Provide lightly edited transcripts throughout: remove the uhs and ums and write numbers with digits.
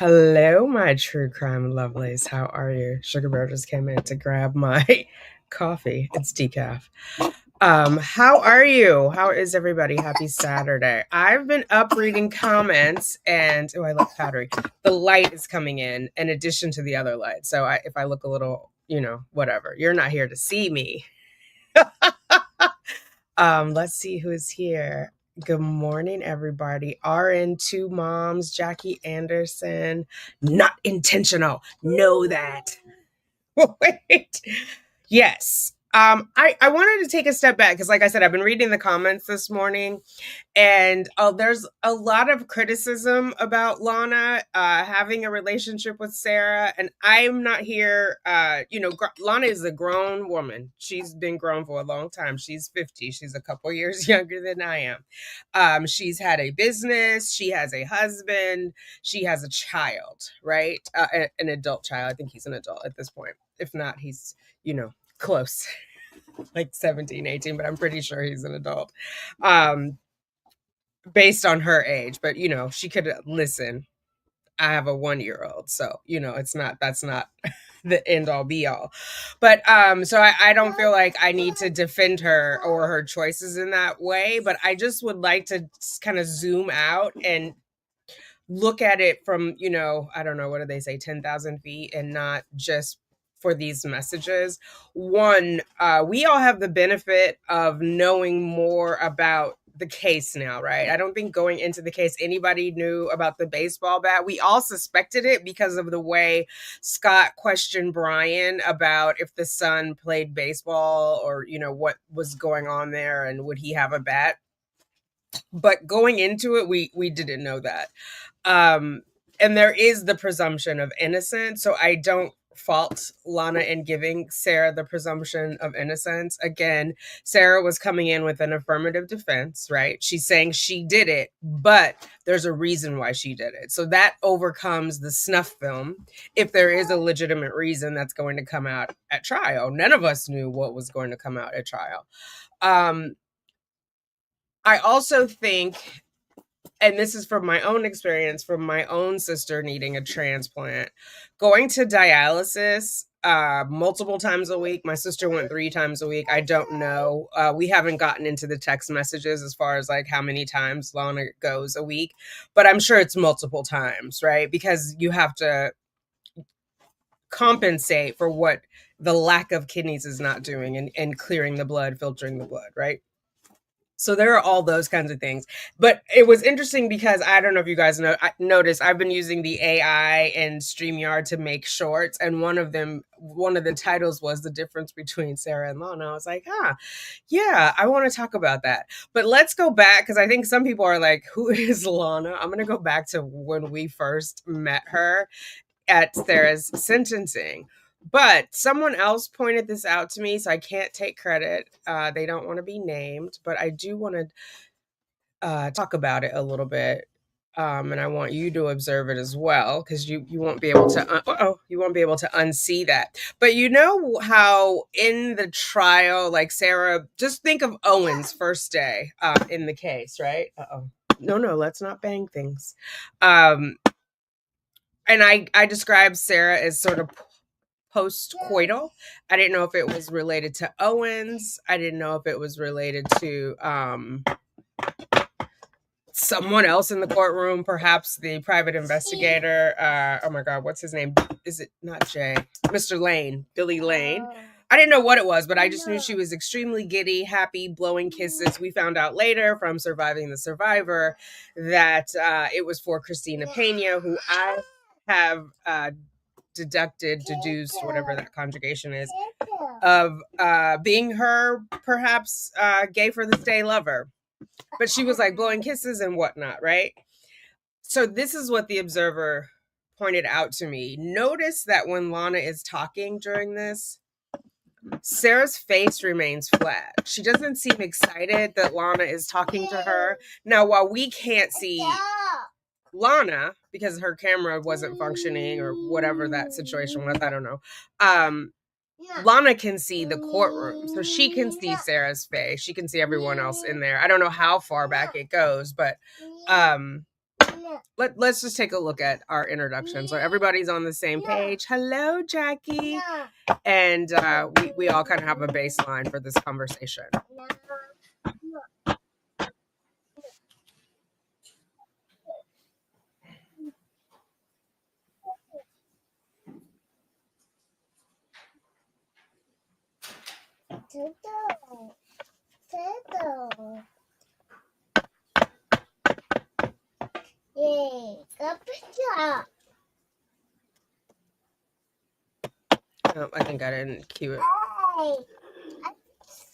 Hello, my true crime lovelies. How are you? Sugar Bear just came in to grab my coffee. It's decaf. How are you? How is everybody? Happy Saturday. I've been up reading comments and I look powdery. The light is coming in addition to the other light. So if I look a little, whatever. You're not here to see me. Let's see who's here. Good morning, everybody. RN Two Moms, Jackie Anderson. Not intentional. Know that. Wait. Yes. I wanted to take a step back because, like I said, I've been reading the comments this morning, and there's a lot of criticism about Lana having a relationship with Sarah. And I'm not here. Lana is a grown woman. She's been grown for a long time. She's 50. She's a couple years younger than I am. She's had a business. She has a husband. She has a child, right? An adult child. I think he's an adult at this point. If not, he's, close. Like 17, 18, but I'm pretty sure he's an adult. Based on her age, but she could listen. I have a 1-year-old, so that's not the end all be all. But so I don't feel like I need to defend her or her choices in that way, but I just would like to kind of zoom out and look at it from, I don't know, what do they say, 10,000 feet, and not just for these messages. One, we all have the benefit of knowing more about the case now, right? I don't think going into the case, anybody knew about the baseball bat. We all suspected it because of the way Scott questioned Brian about if the son played baseball or, what was going on there and would he have a bat. But going into it, we didn't know that. And there is the presumption of innocence. So I don't fault Lana in giving Sarah the presumption of innocence. Again, Sarah was coming in with an affirmative defense, right? She's saying she did it, but there's a reason why she did it. So that overcomes the snuff film if there is a legitimate reason that's going to come out at trial. None of us knew what was going to come out at trial. I also think, and this is from my own experience, from my own sister needing a transplant, going to dialysis multiple times a week. My sister went 3 times a week. I don't know. We haven't gotten into the text messages as far as like how many times Lana goes a week, but I'm sure it's multiple times, right? Because you have to compensate for what the lack of kidneys is not doing and clearing the blood, filtering the blood, right? So there are all those kinds of things. But it was interesting because I don't know if you guys noticed, I've been using the AI and StreamYard to make shorts. And one of the titles was the difference between Sarah and Lana. I was like, yeah, I want to talk about that. But let's go back because I think some people are like, who is Lana? I'm going to go back to when we first met her at Sarah's sentencing. But someone else pointed this out to me, so I can't take credit. They don't want to be named, but I do want to talk about it a little bit, and I want you to observe it as well, because you won't be able to. You won't be able to unsee that. But you know how in the trial, like Sarah, just think of Owen's first day in the case, right? No, let's not bang things. And I described Sarah as sort of post-coital. I didn't know if it was related to Owens. I didn't know if it was related to someone else in the courtroom, perhaps the private investigator. Oh my God, what's his name? Is it not Jay? Mr. Lane, Billy Lane. I didn't know what it was, but I just knew she was extremely giddy, happy, blowing kisses. We found out later from Surviving the Survivor that it was for Christina Pena, who I have deduced, whatever that conjugation is, of being her perhaps gay for this day lover. But she was like blowing kisses and whatnot, right? So this is what the Observer pointed out to me. Notice that when Lana is talking during this, Sarah's face remains flat. She doesn't seem excited that Lana is talking to her. Now, while we can't see Lana, because her camera wasn't functioning or whatever that situation was, I don't know. Lana can see the courtroom, so she can see Sarah's face. She can see everyone else in there. I don't know how far back it goes, but let's just take a look at our introduction. So everybody's on the same page. Hello, Jackie. And we all kind of have a baseline for this conversation. I think I didn't cue it.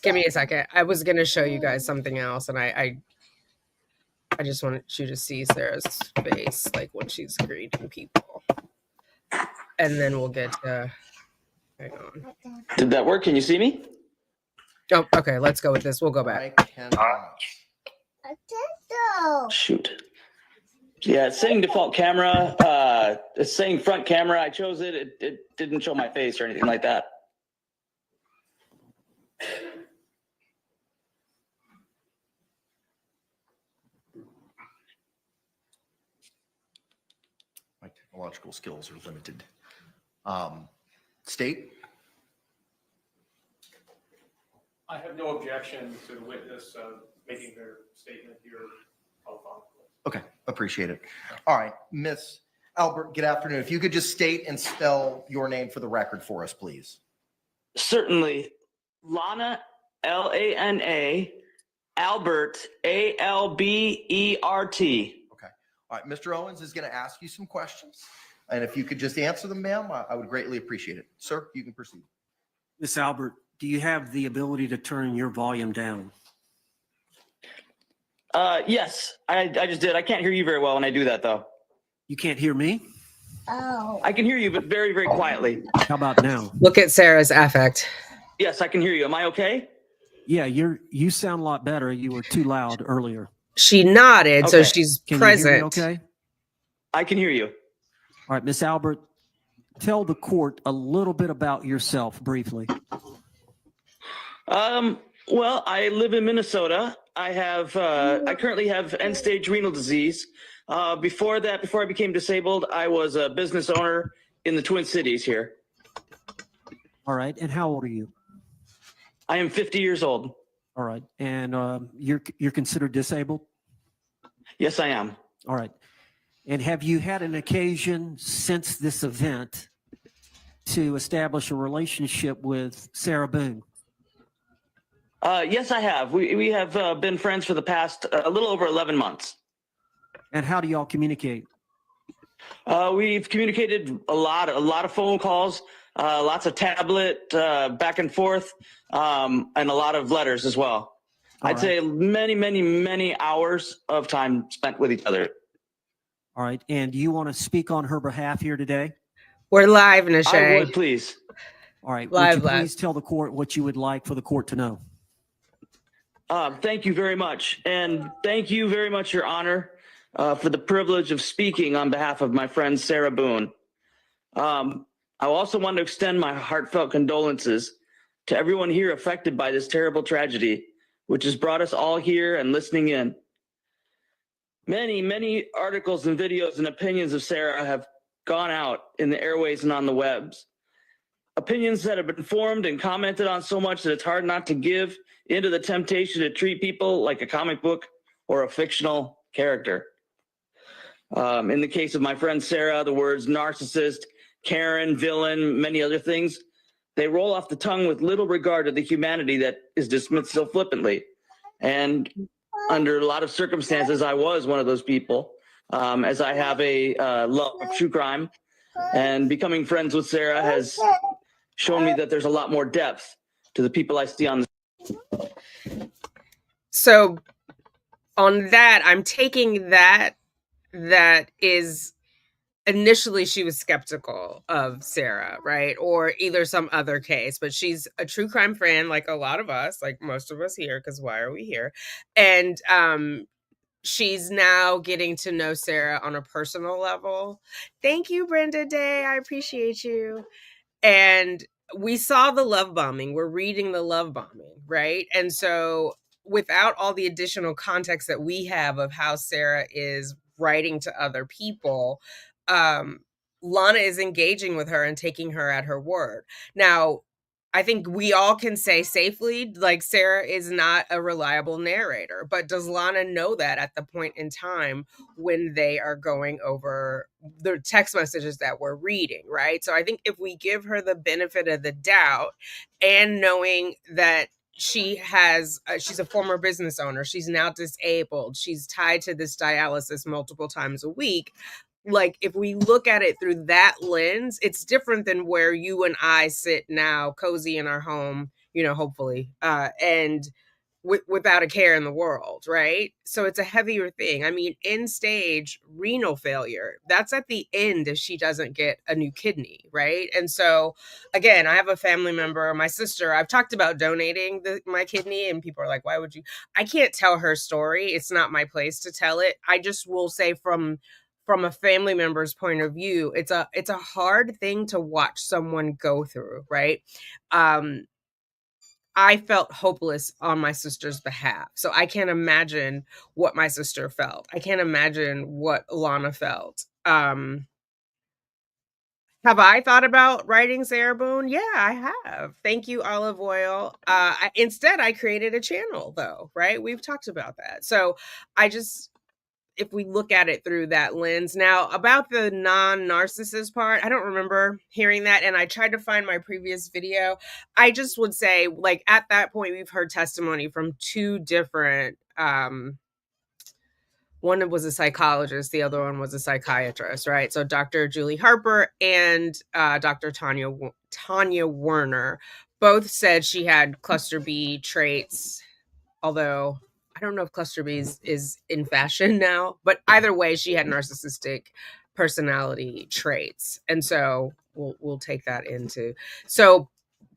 Give me a second. I was going to show you guys something else, and I just wanted you to see Sarah's face, like when she's greeting people. And then we'll get to... Hang on. Did that work? Can you see me? Oh, okay. Let's go with this. We'll go back. Shoot. Yeah, it's saying default camera. It's saying front camera. I chose it. It didn't show my face or anything like that. My technological skills are limited. State? I have no objection to the witness making their statement here telephonically. Okay, appreciate it. All right, Miss Albert, good afternoon. If you could just state and spell your name for the record for us, please. Certainly. Lana, Lana, Albert, Albert. Okay. All right, Mr. Owens is going to ask you some questions. And if you could just answer them, ma'am, I would greatly appreciate it. Sir, you can proceed. Miss Albert, do you have the ability to turn your volume down? Yes, I just did. I can't hear you very well when I do that, though. You can't hear me? I can hear you, but very, very quietly. How about now? Look at Sarah's affect. Yes, I can hear you. Am I okay? Yeah, you sound a lot better. You were too loud earlier. She nodded, so Okay. she's Can present. you hear me okay? I can hear you. All right, Miss Albert, tell the court a little bit about yourself briefly. Well, I live in Minnesota. I currently have end-stage renal disease. Before I became disabled, I was a business owner in the Twin Cities here. All right, and how old are you? I am 50 years old. All right, and you're considered disabled? Yes, I am. All right, and have you had an occasion since this event to establish a relationship with Sarah Boone? Yes, I have. We have been friends for the past a little over 11 months. And how do y'all communicate? We've communicated a lot of phone calls, lots of tablet back and forth, and a lot of letters as well. I'd say many hours of time spent with each other. All right, and do you want to speak on her behalf here today? We're live, Nishay. I would, please. All right, Live. would you please tell the court what you would like for the court to know? Thank you very much. And thank you very much, Your Honor, for the privilege of speaking on behalf of my friend, Sarah Boone. I also want to extend my heartfelt condolences to everyone here affected by this terrible tragedy, which has brought us all here and listening in. Many articles and videos and opinions of Sarah have gone out in the airways and on the webs. Opinions that have been formed and commented on so much that it's hard not to give into the temptation to treat people like a comic book or a fictional character. In the case of my friend Sarah, the words narcissist, Karen, villain, many other things, they roll off the tongue with little regard to the humanity that is dismissed so flippantly. And under a lot of circumstances, I was one of those people, as I have a love of true crime. And becoming friends with Sarah has shown me that there's a lot more depth to the people I see on the. So on that, I'm taking that is initially she was skeptical of Sarah, right? Or either some other case, but she's a true crime fan like a lot of us, like most of us here, because why are we here? And she's now getting to know Sarah on a personal level. Thank you, Brenda Day. I appreciate you. And we saw the love bombing. We're reading the love bombing, right? And so without all the additional context that we have of how Sarah is writing to other people, Lana is engaging with her and taking her at her word. Now, I think we all can say safely, like, Sarah is not a reliable narrator, but does Lana know that at the point in time when they are going over the text messages that we're reading, right? So I think if we give her the benefit of the doubt, and knowing that she's a former business owner, she's now disabled, she's tied to this dialysis multiple times a week, like, if we look at it through that lens, it's different than where you and I sit now, cozy in our home, hopefully, and without a care in the world, right? So it's a heavier thing. I mean, end stage renal failure, that's at the end if she doesn't get a new kidney, right? And so, again, I have a family member, my sister, I've talked about donating my kidney, and people are like, why would you? I can't tell her story. It's not my place to tell it. I just will say from a family member's point of view, it's a hard thing to watch someone go through, right? I felt hopeless on my sister's behalf. So I can't imagine what my sister felt. I can't imagine what Lana felt. Have I thought about writing Sarah Boone? Yeah, I have. Thank you, Olive Oil. Instead, I created a channel, though, right? We've talked about that. So if we look at it through that lens. Now, about the non-narcissist part, I don't remember hearing that, and I tried to find my previous video. I just would say, like, at that point, we've heard testimony from two different, one was a psychologist, the other one was a psychiatrist, right? So Dr. Julie Harper and Dr. Tanya Werner both said she had cluster B traits, although I don't know if cluster B is in fashion now, but either way, she had narcissistic personality traits. And so we'll take that into. So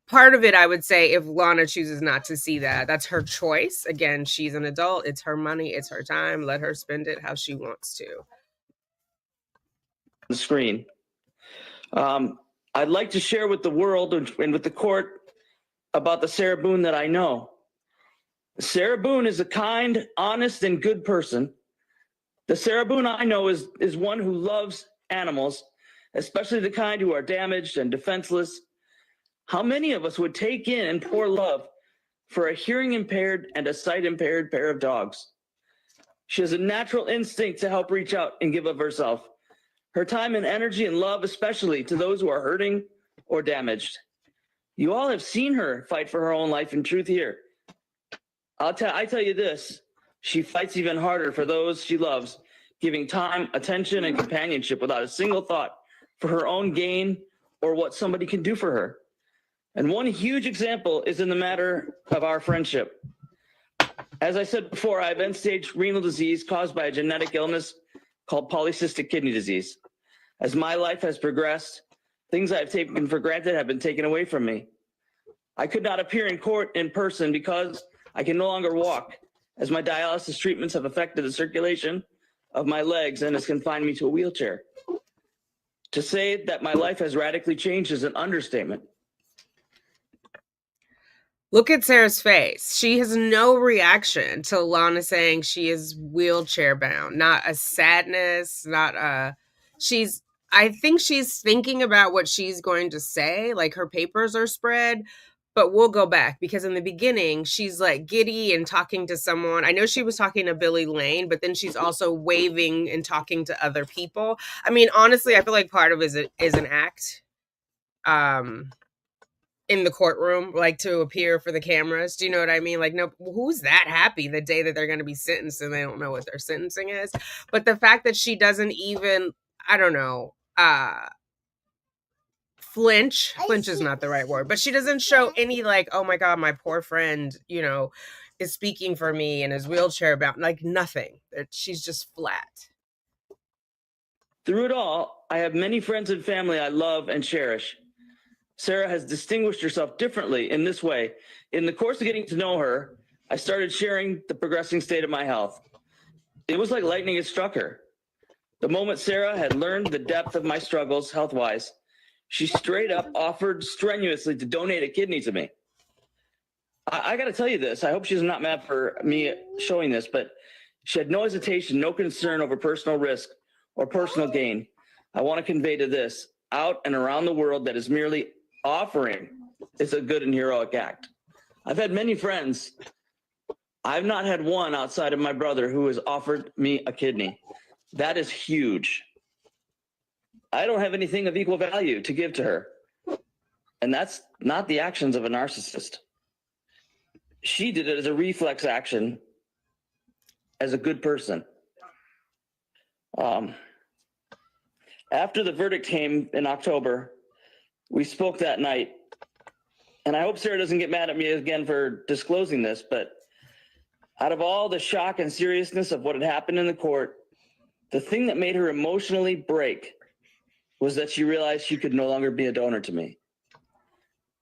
part of it, I would say, if Lana chooses not to see that, that's her choice. Again, she's an adult. It's her money. It's her time. Let her spend it how she wants to. The screen. I'd like to share with the world and with the court about the Sarah Boone that I know. Sarah Boone is a kind, honest, and good person. The Sarah Boone I know is one who loves animals, especially the kind who are damaged and defenseless. How many of us would take in and pour love for a hearing impaired and a sight impaired pair of dogs? She has a natural instinct to help reach out and give of herself, her time and energy and love, especially to those who are hurting or damaged. You all have seen her fight for her own life and truth here. I tell you this, she fights even harder for those she loves, giving time, attention, and companionship without a single thought for her own gain or what somebody can do for her. And one huge example is in the matter of our friendship. As I said before, I have end-stage renal disease caused by a genetic illness called polycystic kidney disease. As my life has progressed, things I've taken for granted have been taken away from me. I could not appear in court in person because I can no longer walk, as my dialysis treatments have affected the circulation of my legs and has confined me to a wheelchair. To say that my life has radically changed is an understatement. Look at Sarah's face. She has no reaction to Lana saying she is wheelchair bound. Not a sadness, I think she's thinking about what she's going to say, like her papers are spread. But we'll go back, because in the beginning, she's like giddy and talking to someone. I know she was talking to Billy Lane, but then she's also waving and talking to other people. I mean, honestly, I feel like part of it is an act in the courtroom, like to appear for the cameras. Do you know what I mean? Like, no, who's that happy the day that they're going to be sentenced and they don't know what their sentencing is? But the fact that she doesn't even, I don't know, flinch is not the right word, but she doesn't show any like, oh my God, my poor friend, is speaking for me and is wheelchair bound, like nothing. She's just flat. Through it all, I have many friends and family I love and cherish. Sarah has distinguished herself differently in this way. In the course of getting to know her, I started sharing the progressing state of my health. It was like lightning had struck her. The moment Sarah had learned the depth of my struggles health-wise, she straight up offered strenuously to donate a kidney to me. I got to tell you this. I hope she's not mad for me showing this, but She had no hesitation, no concern over personal risk or personal gain. I want to convey to this out and around the world that is merely offering is a good and heroic act. I've had many friends. I've not had one outside of my brother who has offered me a kidney. That is huge. I don't have anything of equal value to give to her. And that's not the actions of a narcissist. She did it as a reflex action, as a good person. After the verdict came in October, we spoke that night. And I hope Sarah doesn't get mad at me again for disclosing this, but out of all the shock and seriousness of what had happened in the court, the thing that made her emotionally break was that she realized she could no longer be a donor to me.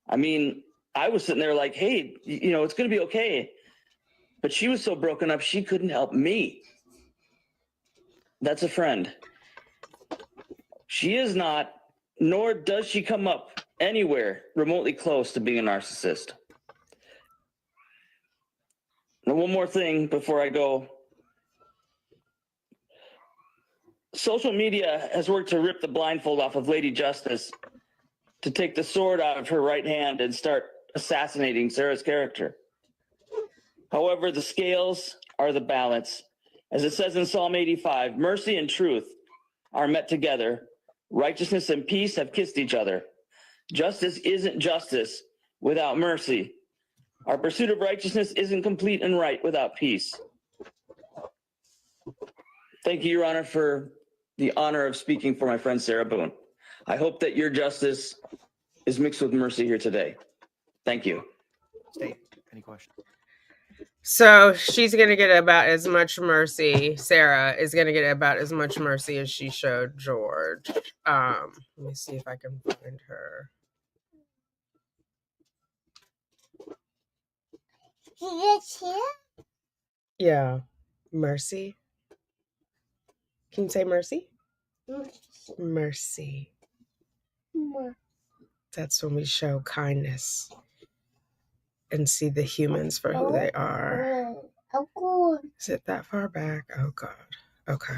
I mean, I was sitting there like, hey, you know, it's going to be okay. But she was so broken up, she couldn't help me. That's a friend. She is not, nor does she come up anywhere remotely close to being a narcissist. Now, one more thing before I go. Social media has worked to rip the blindfold off of Lady Justice, to take the sword out of her right hand and start assassinating Sarah's character. However, the scales are the balance. As it says in Psalm 85, mercy and truth are met together. Righteousness and peace have kissed each other. Justice isn't justice without mercy. Our pursuit of righteousness isn't complete and right without peace. Thank you, Your Honor, for the honor of speaking for my friend Sarah Boone. I hope that your justice is mixed with mercy here today. Thank you. State, any questions? So she's going to get about as much mercy. Sarah is going to get about as much mercy as she showed George. Let me see if I can find her. Yeah. Mercy. Can you say mercy? Mercy. That's when we show kindness and see the humans for who they are. Is it that far back? Oh, God. Okay.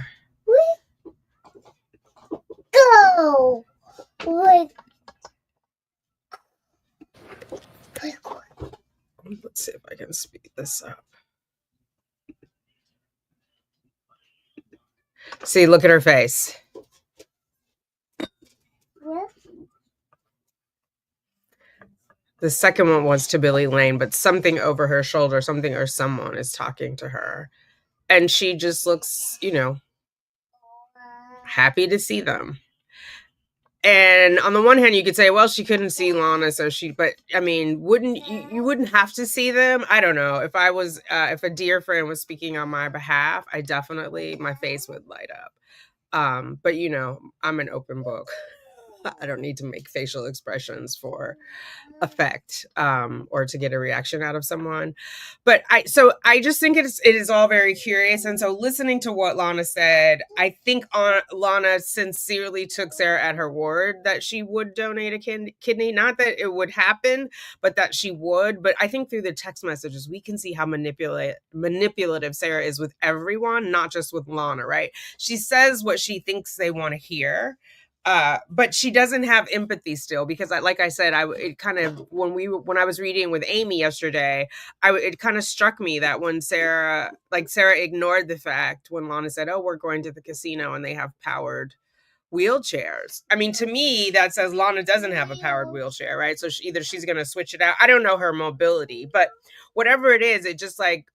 Go! Let's see if I can speed this up. See, look at her face. The second one was to Billy Lane, but something over her shoulder, something or someone is talking to her. And she just looks, you know, happy to see them. And on the one hand, you could say, well, she couldn't see Lana, so but I mean, you wouldn't have to see them. I don't know. If I was, if a dear friend was speaking on my behalf, my face would light up. But you know, I'm an open book. I don't need to make facial expressions for effect or to get a reaction out of someone. But I just think it is all very curious. And so listening to what Lana said, I think Lana sincerely took Sarah at her word that she would donate a kidney. Not that it would happen, but that she would. But I think through the text messages, we can see how manipulative Sarah is with everyone, not just with Lana, right? She says what she thinks they want to hear. But she doesn't have empathy still, because like I said, it kind of, when I was reading with Amy yesterday, it kind of struck me that when Sarah ignored the fact when Lana said, oh, we're going to the casino and they have powered wheelchairs. I mean, to me, that says Lana doesn't have a powered wheelchair, right? So either she's going to switch it out. I don't know her mobility, but whatever it is, it just like,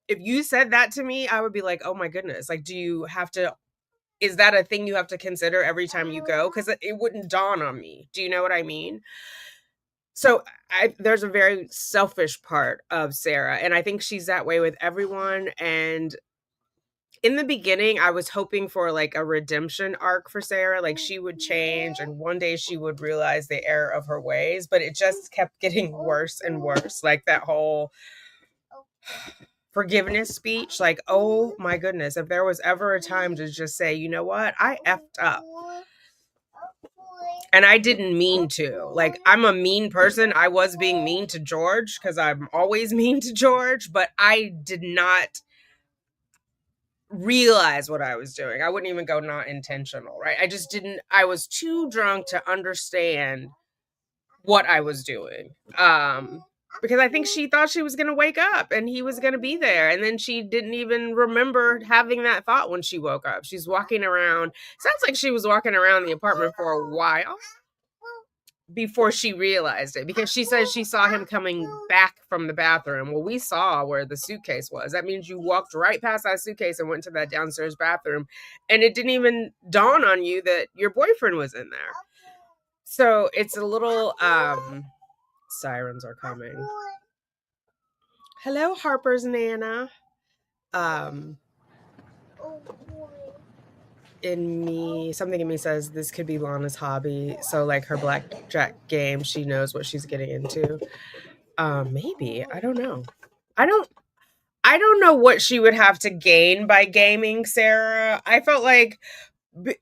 if you said that to me, I would be like, oh my goodness, like, is that a thing you have to consider every time you go? Because it wouldn't dawn on me. Do you know what I mean? So there's a very selfish part of Sarah, and I think she's that way with everyone. And in the beginning, I was hoping for like a redemption arc for Sarah, like she would change and one day she would realize the error of her ways, but it just kept getting worse and worse. Like that whole forgiveness speech, like, oh my goodness, if there was ever a time to just say, you know what, I effed up and I didn't mean to. Like, I'm a mean person. I was being mean to George because I'm always mean to George, but I did not realize what I was doing. I wouldn't even go not intentional, right? I was too drunk to understand what I was doing. Because I think she thought she was going to wake up and he was going to be there. And then she didn't even remember having that thought when she woke up. She's walking around. Sounds like she was walking around the apartment for a while before she realized it, because she says she saw him coming back from the bathroom. Well, we saw where the suitcase was. That means you walked right past that suitcase and went to that downstairs bathroom, and it didn't even dawn on you that your boyfriend was in there. So it's a little sirens are coming. Hello, Harper's Nana. Something in me says this could be Lana's hobby. So like her blackjack game, she knows what she's getting into. Maybe. I don't know. I don't know what she would have to gain by gaming, Sarah. I felt like,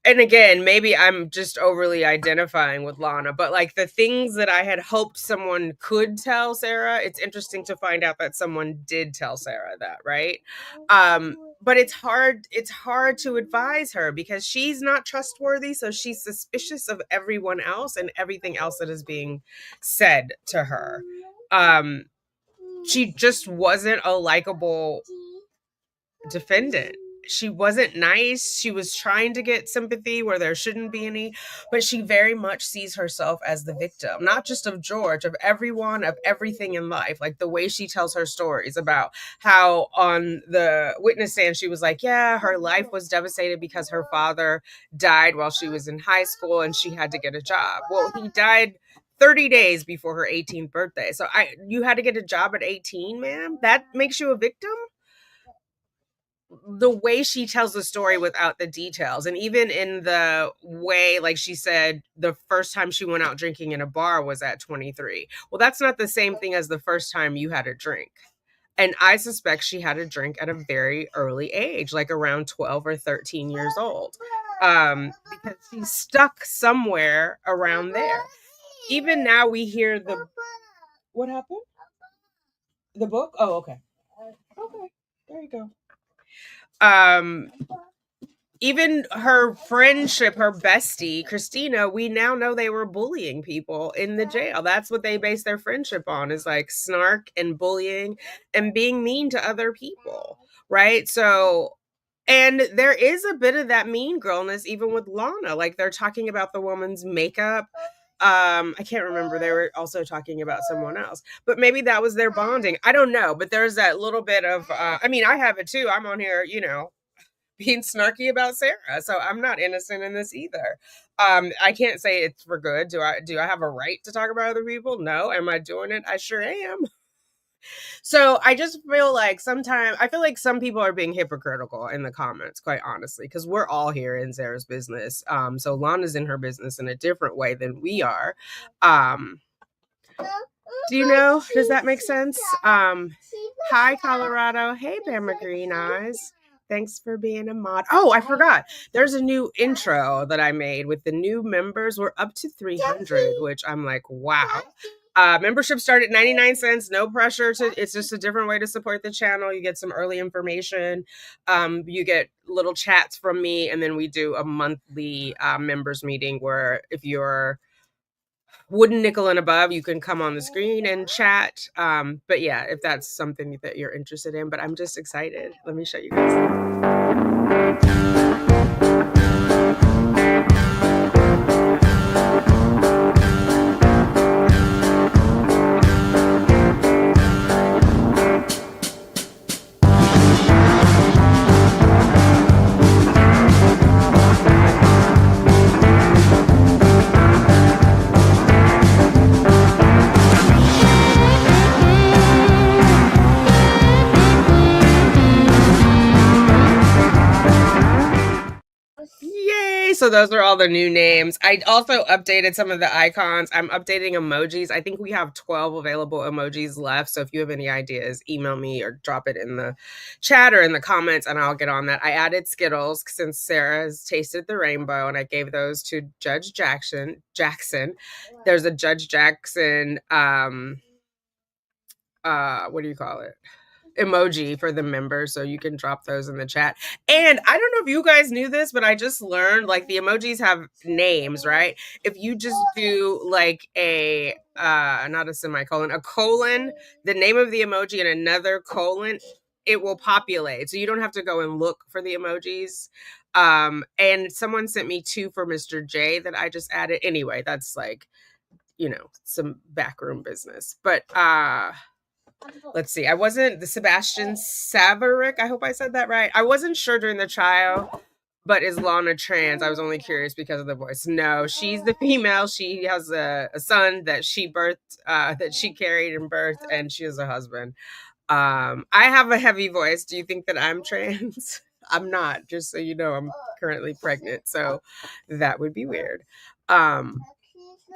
and again, maybe I'm just overly identifying with Lana, but like the things that I had hoped someone could tell Sarah, it's interesting to find out that someone did tell Sarah that, right? But it's hard to advise her because she's not trustworthy, so she's suspicious of everyone else and everything else that is being said to her. She just wasn't a likable defendant. She wasn't nice. She was trying to get sympathy where there shouldn't be any, but she very much sees herself as the victim, not just of George, of everyone, of everything in life. Like the way she tells her stories about how on the witness stand, she was like, yeah, her life was devastated because her father died while she was in high school and she had to get a job. Well, he died 30 days before her 18th birthday. So you had to get a job at 18, ma'am? That makes you a victim? The way she tells the story without the details, and even in the way, like she said, the first time she went out drinking in a bar was at 23. Well, that's not the same thing as the first time you had a drink. And I suspect she had a drink at a very early age, like around 12 or 13 years old, because she's stuck somewhere around there. Even now we hear what happened? The book? Oh, okay. Okay, there you go. Even her friendship, her bestie, Christina, we now know they were bullying people in the jail. That's what they base their friendship on, is like snark and bullying and being mean to other people, right? So, and there is a bit of that mean girlness even with Lana. Like they're talking about the woman's makeup. I can't remember. They were also talking about someone else, but maybe that was their bonding. I don't know, but there's that little bit of, I mean, I have it too. I'm on here, being snarky about Sarah. So I'm not innocent in this either. I can't say it's for good. Do I have a right to talk about other people? No. Am I doing it? I sure am. So I just feel like I feel like some people are being hypocritical in the comments, quite honestly, because we're all here in Sarah's business. So Lana's in her business in a different way than we are. Do you know? Does that make sense? Hi, Colorado. Hey, Bama Green Eyes. Thanks for being a mod. Oh, I forgot. There's a new intro that I made with the new members. We're up to 300, which I'm like, wow. Membership start at 99 cents. No pressure it's just a different way to support the channel. You get some early information. You get little chats from me, and then we do a monthly members meeting where if you're wooden nickel and above, you can come on the screen and chat. But yeah, if that's something that you're interested in, but I'm just excited. Let me show you guys. Yay! So those are all the new names. I also updated some of the icons. I'm updating emojis. I think we have 12 available emojis left. So if you have any ideas, email me or drop it in the chat or in the comments and I'll get on that. I added Skittles since Sarah has tasted the rainbow and I gave those to Judge Jackson. There's a Judge Jackson, what do you call it? emoji for the members, so you can drop those in the chat. And I don't know if you guys knew this, but I just learned like the emojis have names, right? If you just do like a not a semicolon, a colon, the name of the emoji and another colon, it will populate. So you don't have to go and look for the emojis. And someone sent me 2 for Mr. J that I just added. Anyway, that's like, some backroom business. But let's see. I wasn't the Sebastian Savarick. I hope I said that right. I wasn't sure during the trial, but is Lana trans? I was only curious because of the voice. No, she's the female. She has a son that she birthed, that she carried and birthed, and she has a husband. I have a heavy voice. Do you think that I'm trans? I'm not, just so you know, I'm currently pregnant. So that would be weird.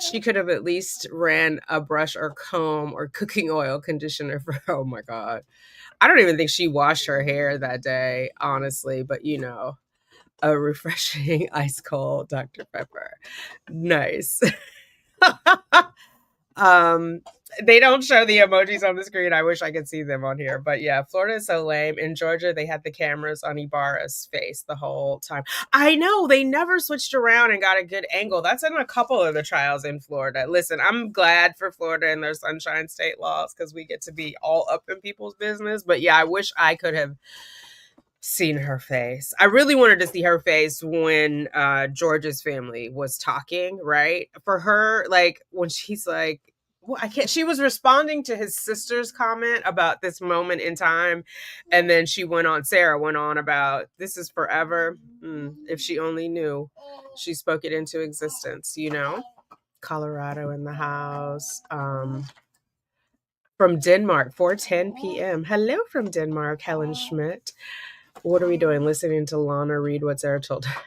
She could have at least ran a brush or comb or cooking oil conditioner for, oh my God. I don't even think she washed her hair that day, honestly, but a refreshing ice cold Dr. Pepper. Nice. They don't show the emojis on the screen. I wish I could see them on here. But yeah, Florida is so lame. In Georgia, they had the cameras on Ibarra's face the whole time. I know, they never switched around and got a good angle. That's in a couple of the trials in Florida. Listen, I'm glad for Florida and their Sunshine State laws because we get to be all up in people's business. But yeah, I wish I could have seen her face. I really wanted to see her face when George's family was talking, right? For her, like when she's like, well, I can't, she was responding to his sister's comment about this moment in time. And then Sarah went on about this is forever. If she only knew, she spoke it into existence, Colorado in the house. From Denmark, 4:10 p.m. Hello from Denmark, Helen Schmidt. What are we doing? Listening to Lana read what Sarah told her.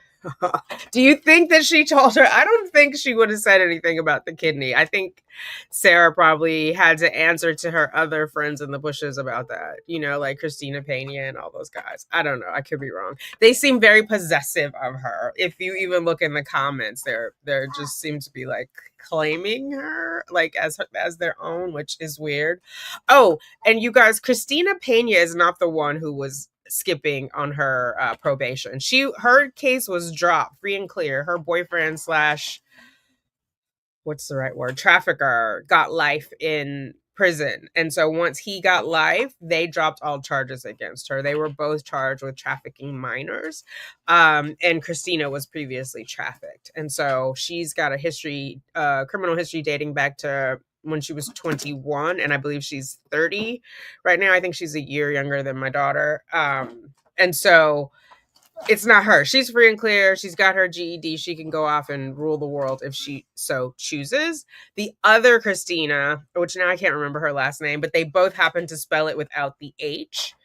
Do you think that she told her? I don't think she would have said anything about the kidney. I think Sarah probably had to answer to her other friends in the bushes about that, like Christina Pena and all those guys. I don't know. I could be wrong. They seem very possessive of her. If you even look in the comments, they're just seem to be like claiming her like as their own, which is weird. Oh, and you guys, Christina Pena is not the one who was skipping on her probation. Her case was dropped free and clear. Her boyfriend / what's the right word, trafficker, got life in prison, and so once he got life, they dropped all charges against her. They were both charged with trafficking minors, and Christina was previously trafficked, and so she's got a criminal history dating back to when she was 21, and I believe she's 30 right now. I think she's a year younger than my daughter. And so it's not her. She's free and clear. She's got her GED. She can go off and rule the world if she so chooses. The other Christina, which now I can't remember her last name, but they both happen to spell it without the H,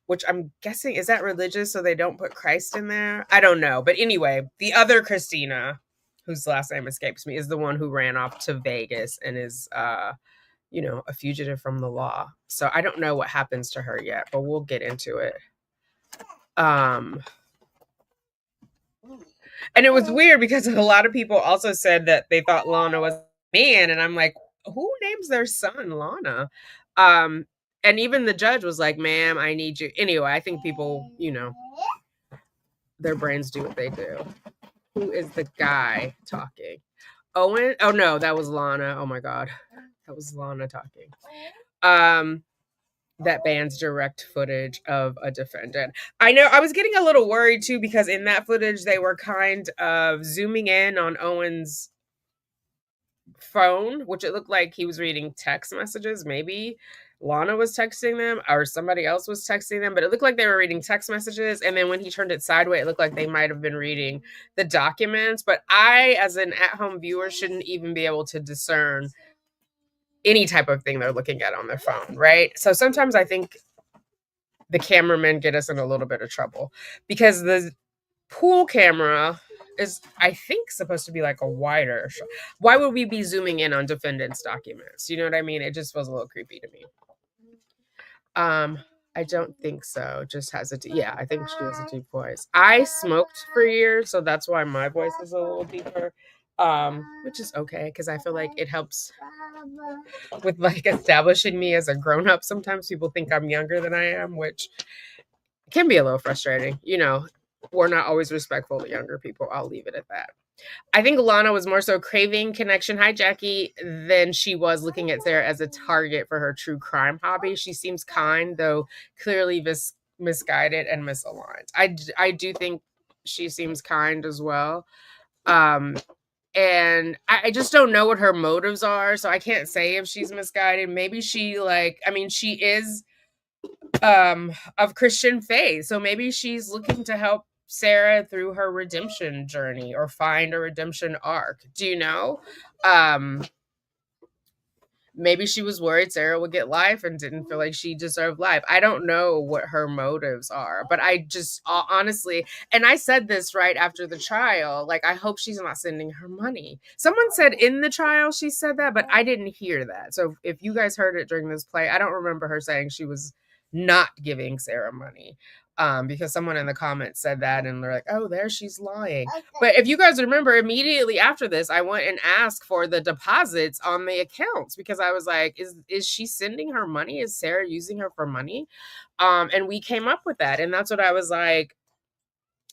which I'm guessing, is that religious? So they don't put Christ in there? I don't know. But anyway, the other Christina, whose last name escapes me, is the one who ran off to Vegas and is, a fugitive from the law. So I don't know what happens to her yet, but we'll get into it. And it was weird because a lot of people also said that they thought Lana was a man, and I'm like, who names their son Lana? And even the judge was like, ma'am, I need you. Anyway, I think people, their brains do what they do. Who is the guy talking? Owen? Oh no, that was Lana. Oh my God. That was Lana talking. That bans direct footage of a defendant. I know I was getting a little worried too, because in that footage, they were kind of zooming in on Owen's phone, which it looked like he was reading text messages. Maybe Lana was texting them or somebody else was texting them, but it looked like they were reading text messages. And then when he turned it sideways, it looked like they might have been reading the documents. But I, as an at-home viewer, shouldn't even be able to discern any type of thing they're looking at on their phone, right? So sometimes I think the cameramen get us in a little bit of trouble because the pool camera is, I think, supposed to be like a wider shot. Why would we be zooming in on defendant's documents? You know what I mean? It just was a little creepy to me. I don't think so. Just has a yeah, I think she has a deep voice. I smoked for years, so that's why my voice is a little deeper. which is okay because I feel like it helps with like establishing me as a grown up. Sometimes people think I'm younger than I am, which can be a little frustrating. You know, we're not always respectful to younger people. I'll leave it at that. I think Lana was more so craving connection, hi Jackie, than she was looking at Sarah as a target for her true crime hobby. She seems kind, though clearly misguided and misaligned. I do think she seems kind as well. And I just don't know what her motives are, so I can't say if she's misguided. Maybe she she is of Christian faith, so maybe she's looking to help Sarah through her redemption journey or find a redemption arc. Do you know? Maybe she was worried Sarah would get life and didn't feel like she deserved life. I don't know what her motives are, but I just honestly, and I said this right after the trial, like, I hope she's not sending her money. Someone said in the trial she said that, but I didn't hear that. So if you guys heard it during this play, I don't remember her saying she was not giving Sarah money. Because someone in the comments said that and they're like, oh, there she's lying. But if you guys remember, immediately after this, I went and asked for the deposits on the accounts because I was like, is she sending her money? Is Sarah using her for money? And we came up with that. And that's what I was like.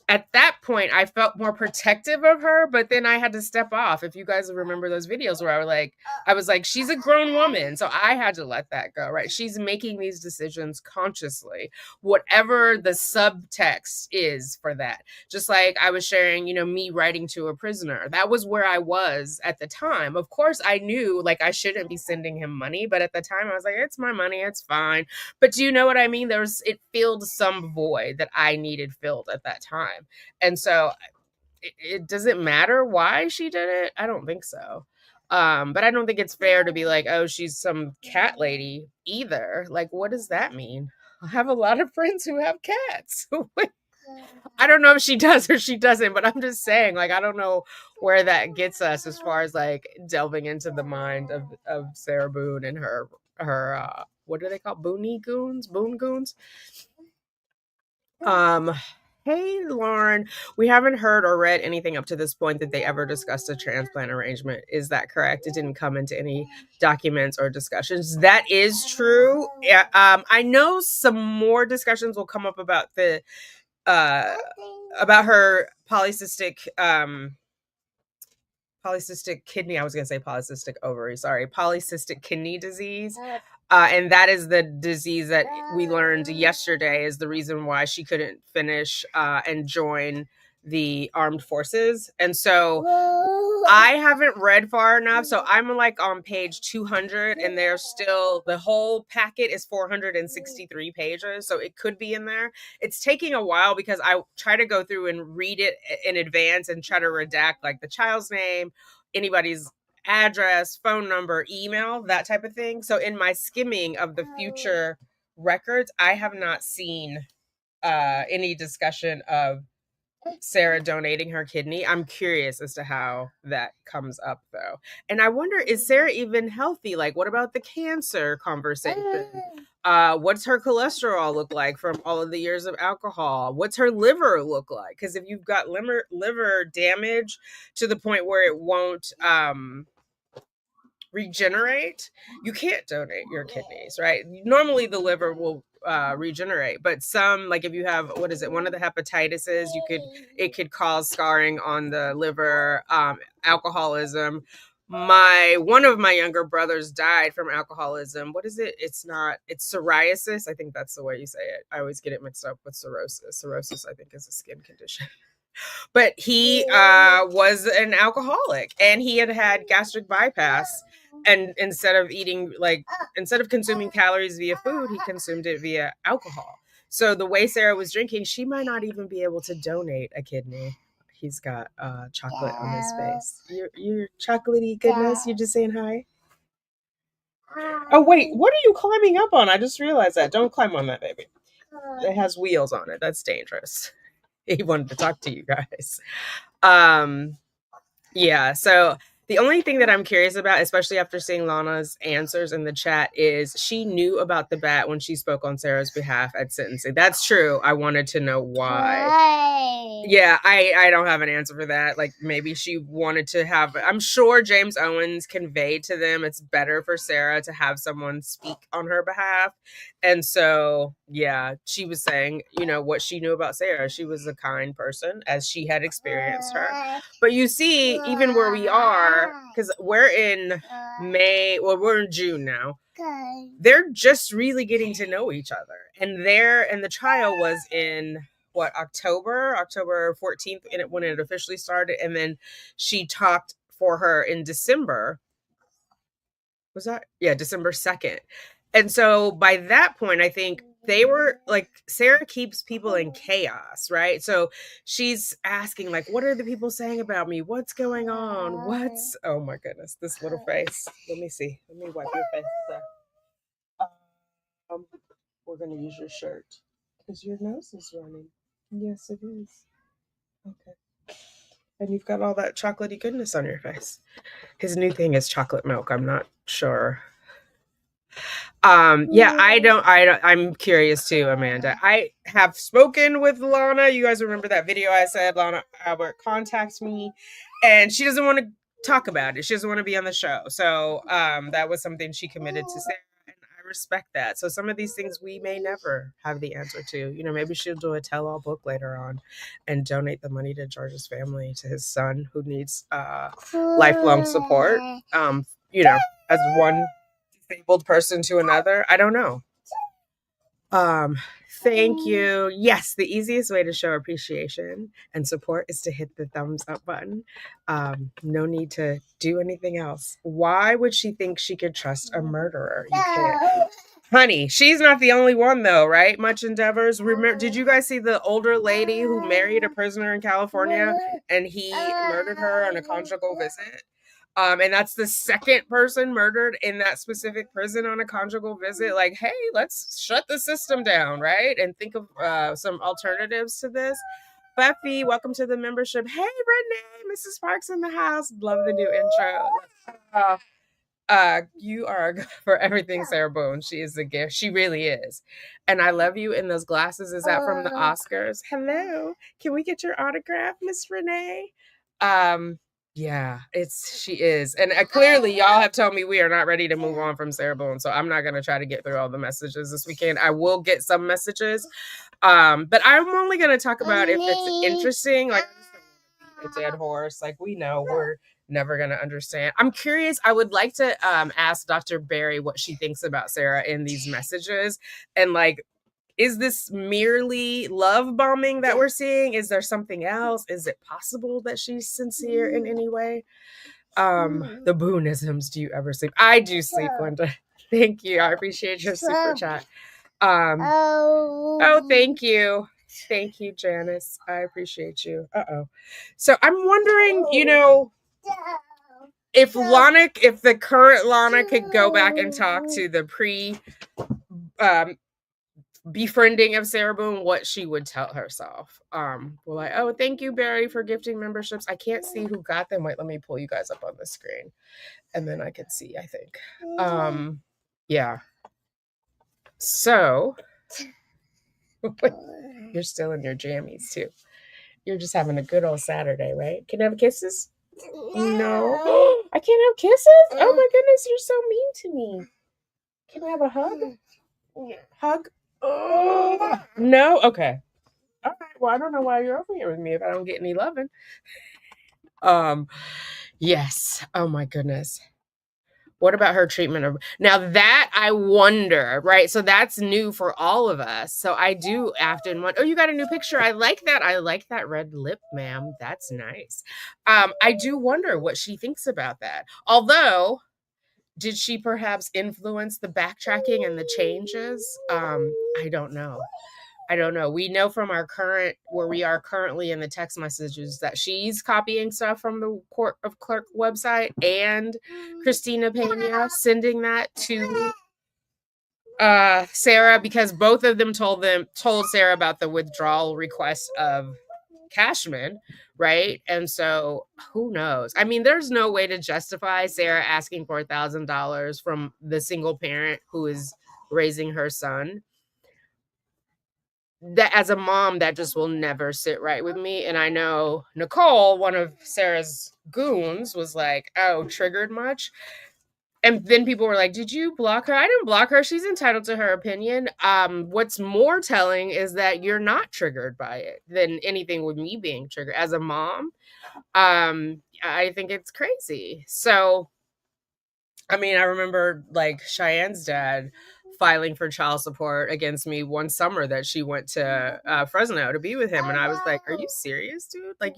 At that point, I felt more protective of her, but then I had to step off. If you guys remember those videos where I was like, she's a grown woman. So I had to let that go, right? She's making these decisions consciously, whatever the subtext is for that. Just like I was sharing, me writing to a prisoner. That was where I was at the time. Of course, I knew like I shouldn't be sending him money, but at the time I was like, it's my money, it's fine. But do you know what I mean? It filled some void that I needed filled at that time. And so it doesn't matter why she did it. I don't think so. But I don't think it's fair to be like, oh, she's some cat lady either. Like, what does that mean? I have a lot of friends who have cats. I don't know if she does or she doesn't, but I'm just saying, like, I don't know where that gets us as far as like delving into the mind of Sarah Boone and her what are they called? Boone goons. Hey, Lauren, we haven't heard or read anything up to this point that they ever discussed a transplant arrangement. Is that correct? It didn't come into any documents or discussions. That is true. Yeah, I know some more discussions will come up about about her polycystic kidney. I was going to say polycystic ovary. Sorry, polycystic kidney disease. And that is the disease that we learned yesterday is the reason why she couldn't finish and join the armed forces. And so I haven't read far enough. So I'm like on page 200 and there's still, the whole packet is 463 pages. So it could be in there. It's taking a while because I try to go through and read it in advance and try to redact like the child's name, anybody's address, phone number, email, that type of thing. So in my skimming of the future records, I have not seen any discussion of Sarah donating her kidney. I'm curious as to how that comes up though. And I wonder, is Sarah even healthy? Like, what about the cancer conversation? What's her cholesterol look like from all of the years of alcohol? What's her liver look like? Because if you've got liver damage to the point where it won't regenerate, you can't donate your kidneys, right? Normally the liver will regenerate, but some, like if you have, what is it, one of the hepatitises, it could cause scarring on the liver. Alcoholism, one of my younger brothers died from alcoholism. What is it? It's psoriasis. I think that's the way you say it. I always get it mixed up with cirrhosis. Cirrhosis, I think, is a skin condition. But he was an alcoholic and he had gastric bypass. And instead of consuming calories via food, he consumed it via alcohol. So the way Sarah was drinking, she might not even be able to donate a kidney. He's got chocolate on his face. Your chocolatey goodness. You're just saying hi. Oh wait, what are you climbing up on? I just realized that. Don't climb on that, baby. It has wheels on it. That's dangerous. He wanted to talk to you guys. Yeah, so The only thing that I'm curious about, especially after seeing Lana's answers in the chat, is she knew about the bat when she spoke on Sarah's behalf at sentencing. That's true. I wanted to know why. Yeah, I don't have an answer for that. Like, maybe she wanted to have, I'm sure James Owens conveyed to them it's better for Sarah to have someone speak on her behalf. And so, yeah, she was saying, you know, what she knew about Sarah. She was a kind person as she had experienced her. But you see, even where we are, because we're in May, well, we're in June now. They're just really getting to know each other. And the trial was in what, October 14th, and when it officially started. And then she talked for her in December. Was that? Yeah, December 2nd. And so by that point, I think they were like, Sarah keeps people in chaos, right? So she's asking, like, what are the people saying about me? What's going on? Oh my goodness, this little face. Let me see. Let me wipe your face there. We're going to use your shirt because your nose is running. Yes, it is. Okay. And you've got all that chocolatey goodness on your face. His new thing is chocolate milk. I'm not sure. Yeah, I'm curious too, Amanda. I have spoken with Lana. You guys remember that video I said Lana Albert contacts me, and she doesn't want to talk about it. She doesn't want to be on the show. So that was something she committed to Sarah, and I respect that. So some of these things we may never have the answer to. You know, maybe she'll do a tell-all book later on and donate the money to George's family, to his son who needs lifelong support. You know, as one disabled person to another. I don't know. Thank you. Yes, the easiest way to show appreciation and support is to hit the thumbs up button. No need to do anything else. Why would she think she could trust a murderer? You can't. Honey, she's not the only one though, right? Much endeavors. Remember, did you guys see the older lady who married a prisoner in California and he murdered her on a conjugal visit? And that's the second person murdered in that specific prison on a conjugal visit. Like, hey, let's shut the system down, right? And think of some alternatives to this. Buffy, welcome to the membership. Hey, Renee, Mrs. Parks in the house. Love the new intro. You are for everything, Sarah Boone. She is a gift. She really is. And I love you in those glasses. Is that from the Oscars? Hello. Can we get your autograph, Miss Renee? Yeah, she is. And clearly y'all have told me we are not ready to move on from Sarah Boone. So I'm not going to try to get through all the messages this weekend. I will get some messages. But I'm only going to talk about if it's interesting. Like, a dead horse. Like, we know we're never going to understand. I'm curious. I would like to ask Dr. Berry what she thinks about Sarah in these messages. And like, is this merely love bombing that we're seeing? Is there something else? Is it possible that she's sincere in any way? The Boonisms. Do you ever sleep? I do sleep, Linda. Thank you. I appreciate your super chat. Oh, thank you. Thank you, Janice. I appreciate you. So I'm wondering, you know, if the current Lana could go back and talk to the befriending of Sarah Boone, what she would tell herself. Oh, thank you, Barry, for gifting memberships. I can't see who got them. Wait, let me pull you guys up on the screen and then I can see, I think. Yeah. So you're still in your jammies too. You're just having a good old Saturday, right? Can I have kisses? No. I can't have kisses? Oh my goodness, you're so mean to me. Can I have a hug? Hug? Oh, no? Okay. All right. Well, I don't know why you're over here with me if I don't get any loving. Yes. Oh my goodness. What about her treatment of now that I wonder, right? So that's new for all of us. So I do often wonder, oh, you got a new picture. I like that. I like that red lip, ma'am. That's nice. I do wonder what she thinks about that. Although, did she perhaps influence the backtracking and the changes? I don't know. We know from where we are currently in the text messages that she's copying stuff from the Court of Clerk website and Christina Pena sending that to Sarah because both of them told Sarah about the withdrawal request of Cashman, right? And so who knows? I mean, there's no way to justify Sarah asking for $1,000 from the single parent who is raising her son. That as a mom, that just will never sit right with me. And I know Nicole, one of Sarah's goons, was like, oh, triggered much? And then people were like, did you block her? I didn't block her. She's entitled to her opinion. What's more telling is that you're not triggered by it than anything with me being triggered. As a mom, I think it's crazy. So, I mean, I remember like Cheyenne's dad filing for child support against me one summer that she went to Fresno to be with him. And I was like, are you serious, dude? Like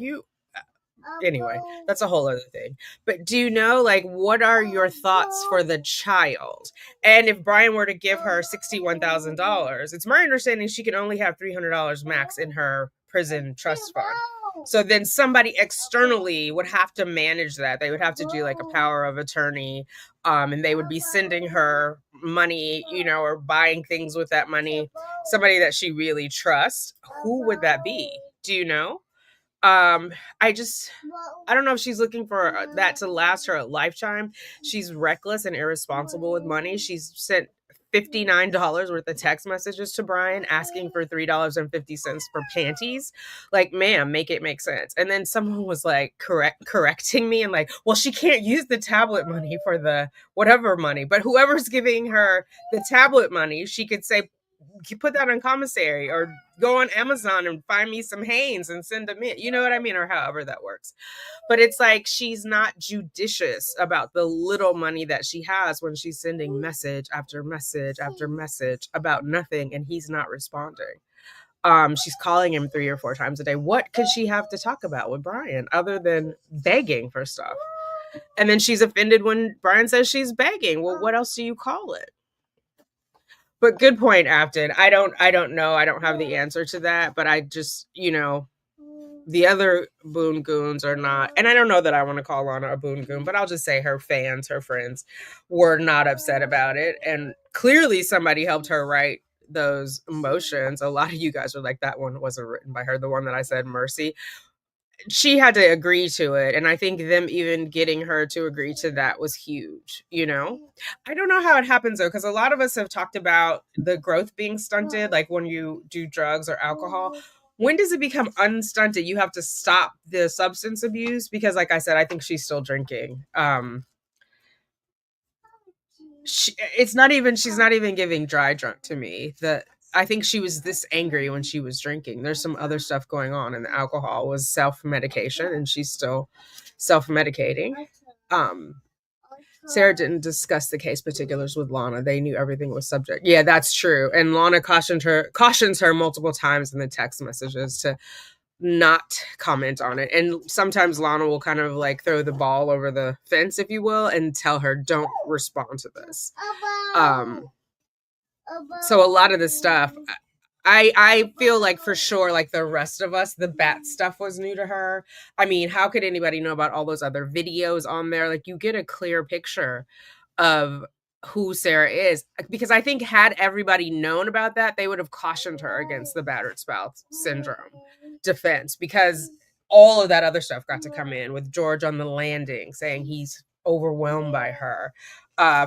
anyway, that's a whole other thing. But do you know, like, what are your thoughts for the child? And if Brian were to give her $61,000, it's my understanding she can only have $300 max in her prison trust fund. So then somebody externally would have to manage that. They would have to do like a power of attorney, and they would be sending her money, or buying things with that money. Somebody that she really trusts. Who would that be? Do you know? I don't know if she's looking for that to last her a lifetime. She's reckless and irresponsible with money. She's sent $59 worth of text messages to Brian asking for $3.50 for panties. Like, ma'am, make it make sense. And then someone was like correcting me and like, well, she can't use the tablet money for the whatever money, but whoever's giving her the tablet money, she could say, put that on commissary or go on Amazon and find me some Hanes and send them in. You know what I mean? Or however that works. But it's like she's not judicious about the little money that she has when she's sending message after message after message about nothing and he's not responding. She's calling him 3 or 4 times a day. What could she have to talk about with Brian other than begging for stuff? And then she's offended when Brian says she's begging. Well, what else do you call it? But good point, Afton. I don't know. I don't have the answer to that, but I just, the other Boone goons are not, and I don't know that I want to call Lana a Boone goon, but I'll just say her fans, her friends were not upset about it. And clearly somebody helped her write those emotions. A lot of you guys were like, that one wasn't written by her. The one that I said, Mercy. She had to agree to it. And I think them even getting her to agree to that was huge, I don't know how it happens though, because a lot of us have talked about the growth being stunted, like when you do drugs or alcohol. When does it become unstunted? You have to stop the substance abuse because, like I said, I think she's still drinking. She's not even giving dry drunk to me. I think she was this angry when she was drinking. There's some other stuff going on, and the alcohol was self-medication, and she's still self-medicating. Sarah didn't discuss the case particulars with Lana. They knew everything was subject. Yeah, that's true. And Lana cautions her multiple times in the text messages to not comment on it. And sometimes Lana will kind of like throw the ball over the fence, if you will, and tell her, don't respond to this. So a lot of the stuff, I feel like for sure, like the rest of us, the bat stuff was new to her. I mean, how could anybody know about all those other videos on there? Like you get a clear picture of who Sarah is, because I think had everybody known about that, they would have cautioned her against the battered spouse syndrome defense, because all of that other stuff got to come in with George on the landing saying he's overwhelmed by her,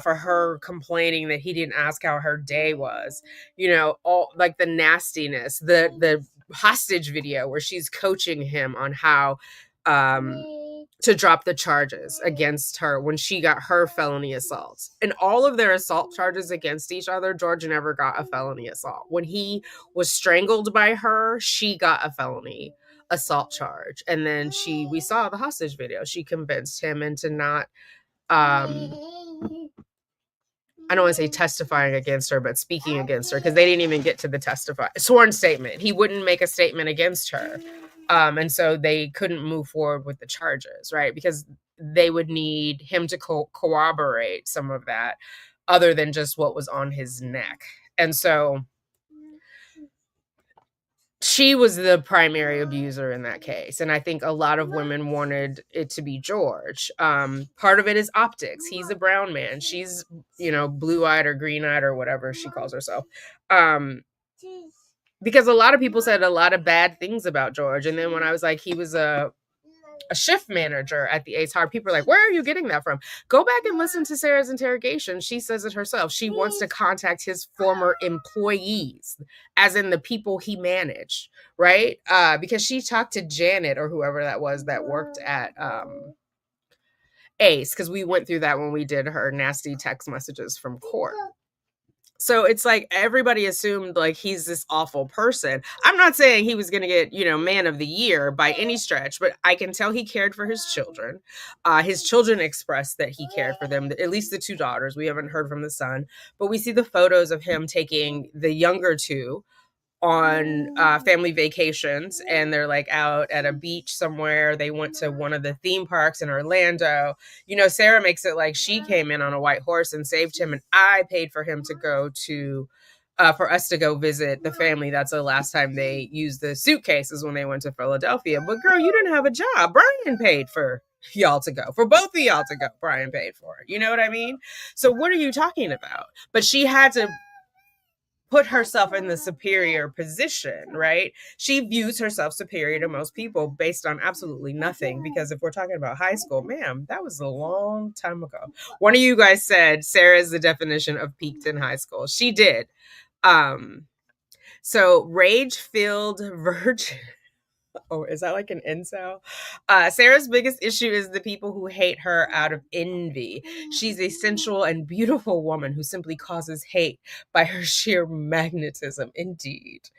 for her complaining that he didn't ask how her day was, all like the nastiness, the hostage video where she's coaching him on how to drop the charges against her when she got her felony assaults. And all of their assault charges against each other, George never got a felony assault. When he was strangled by her, she got a felony assault charge. And then we saw the hostage video. She convinced him into not, I don't want to say testifying against her, but speaking against her, because they didn't even get to the sworn statement. He wouldn't make a statement against her. And so they couldn't move forward with the charges, right? Because they would need him to corroborate some of that other than just what was on his neck. And so she was the primary abuser in that case. And I think a lot of women wanted it to be George. Part of it is optics. He's a brown man. She's, blue-eyed or green-eyed or whatever she calls herself. because a lot of people said a lot of bad things about George. And then when I was like, he was a shift manager at the Ace Hardware, people are like, where are you getting that from? Go back and listen to Sarah's interrogation. She says it herself. She wants to contact his former employees, as in the people he managed, right? Because she talked to Janet or whoever that was that worked at Ace, because we went through that when we did her nasty text messages from court. So it's like everybody assumed like he's this awful person. I'm not saying he was going to get, man of the year by any stretch, but I can tell he cared for his children. His children expressed that he cared for them, at least the two daughters. We haven't heard from the son, but we see the photos of him taking the younger two on family vacations, and they're like out at a beach somewhere. They went to one of the theme parks in Orlando. Sarah makes it like she came in on a white horse and saved him, and I paid for him to go to for us to go visit the family. That's the last time they used the suitcases, when they went to Philadelphia. But girl, you didn't have a job. Brian paid for y'all to go, for both of y'all to go. Brian paid for it. You know what I mean? So what are you talking about? But she had to put herself in the superior position, right? She views herself superior to most people based on absolutely nothing. Because if we're talking about high school, ma'am, that was a long time ago. One of you guys said Sarah is the definition of peaked in high school. She did. So rage-filled virgin. Oh, is that like an incel? Sarah's biggest issue is the people who hate her out of envy. She's a sensual and beautiful woman who simply causes hate by her sheer magnetism. Indeed.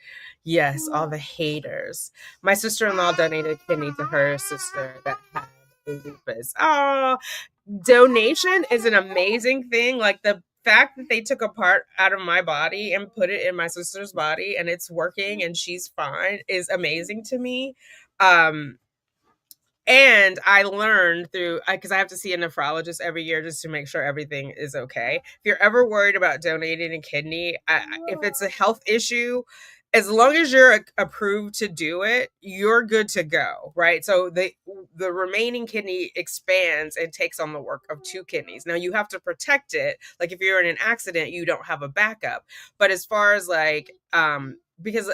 Yes, all the haters. My sister-in-law donated a kidney to her sister that had lupus. Oh, donation is an amazing thing. Like the fact that they took a part out of my body and put it in my sister's body and it's working and she's fine is amazing to me. And I learned because I have to see a nephrologist every year just to make sure everything is okay. If you're ever worried about donating a kidney, if it's a health issue, as long as you're approved to do it, you're good to go, right? So the remaining kidney expands and takes on the work of two kidneys. Now you have to protect it. Like if you're in an accident, you don't have a backup. But as far as like, because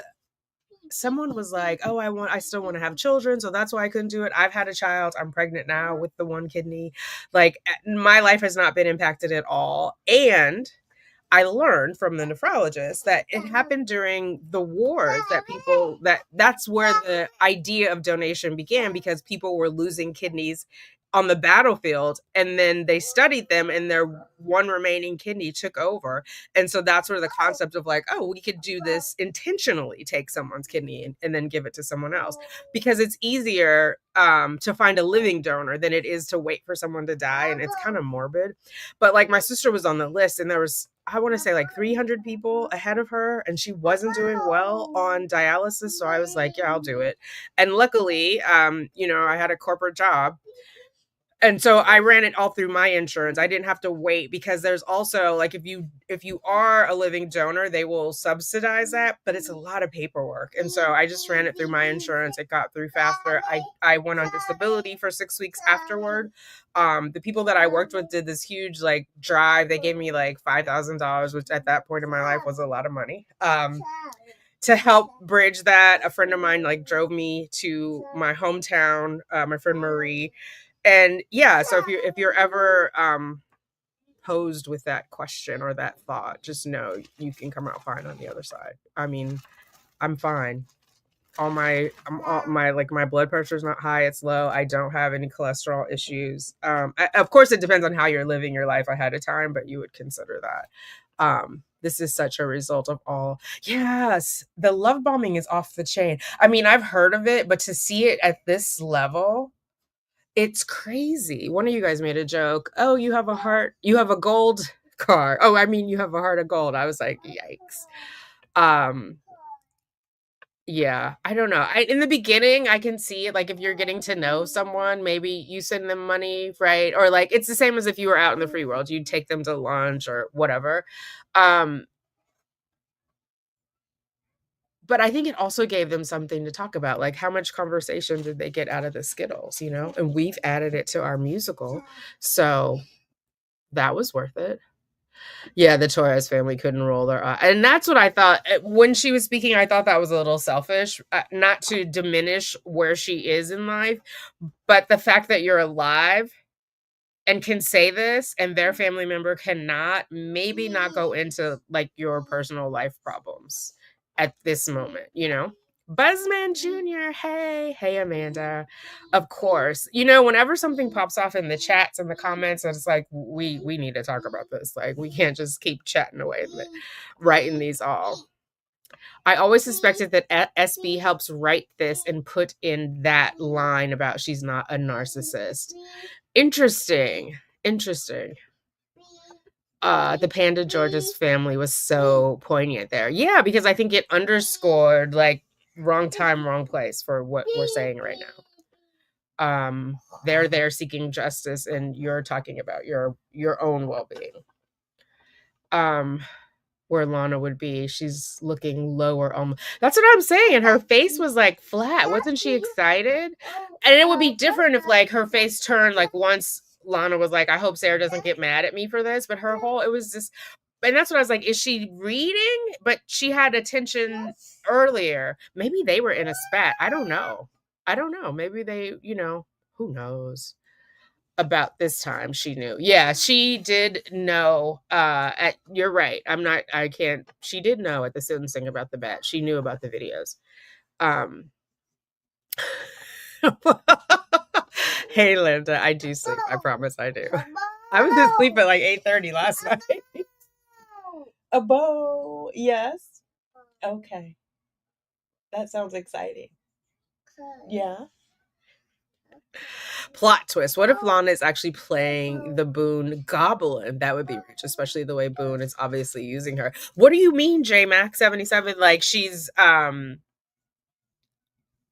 someone was like, oh, I still want to have children, so that's why I couldn't do it. I've had a child. I'm pregnant now with the one kidney. Like my life has not been impacted at all. And I learned from the nephrologist that it happened during the wars, that's where the idea of donation began, because people were losing kidneys on the battlefield, and then they studied them and their one remaining kidney took over. And so that's where the concept of like, oh, we could do this intentionally, take someone's kidney and then give it to someone else, because it's easier to find a living donor than it is to wait for someone to die. And it's kind of morbid. But like my sister was on the list, and there was, I want to say like 300 people ahead of her, and she wasn't doing well on dialysis. So I was like, yeah, I'll do it. And luckily, I had a corporate job. And so I ran it all through my insurance. I didn't have to wait, because there's also like, if you are a living donor, they will subsidize that, but it's a lot of paperwork. And so I just ran it through my insurance. It got through faster. I went on disability for 6 weeks afterward. The people that I worked with did this huge like drive. They gave me like $5,000, which at that point in my life was a lot of money. To help bridge that, a friend of mine like drove me to my hometown, my friend Marie. And yeah, so if you're ever posed with that question or that thought, just know you can come out fine on the other side. I mean, I'm fine. All my blood pressure is not high, it's low. I don't have any cholesterol issues. Of course, it depends on how you're living your life ahead of time, but you would consider that. This is such a result of all. Yes, the love bombing is off the chain. I mean, I've heard of it, but to see it at this level, it's crazy. One of you guys made a joke. Oh, you have a gold car. Oh, I mean, you have a heart of gold. I was like, yikes. Yeah, I don't know. In the beginning, I can see it. Like if you're getting to know someone, maybe you send them money, right? Or like, it's the same as if you were out in the free world, you'd take them to lunch or whatever. But I think it also gave them something to talk about. Like how much conversation did they get out of the Skittles, And we've added it to our musical. So that was worth it. Yeah, the Torres family couldn't roll their eye. And that's what I thought. When she was speaking, I thought that was a little selfish. Not to diminish where she is in life, but the fact that you're alive and can say this and their family member cannot, maybe not go into like your personal life problems at this moment, you know? Buzzman Jr. Hey Amanda. Of course. You know, whenever something pops off in the chats and the comments, it's like we need to talk about this. Like we can't just keep chatting away and writing these all. I always suspected that SB helps write this and put in that line about she's not a narcissist. Interesting. The Panda George's family was so poignant there. Yeah, because I think it underscored like wrong time, wrong place for what we're saying right now. They're there seeking justice and you're talking about your own well-being. Where Lana would be, she's looking lower. That's what I'm saying. Her face was like flat. Wasn't she excited? And it would be different if like her face turned like once Lana was like, I hope Sarah doesn't get mad at me for this. But it was just, and that's what I was like, is she reading? But she had attention earlier. Maybe they were in a spat. I don't know. Maybe they, who knows? About this time she knew. Yeah, she did know. You're right. She did know at the sentencing about the bet. She knew about the videos. Hey Linda, I do sleep. I promise I do. I was asleep at like 8:30 last night. A bow. Yes. Okay. That sounds exciting. Yeah. Plot twist. What if Lana is actually playing the Boone goblin? That would be rich, especially the way Boone is obviously using her. What do you mean, JMax77? Like she's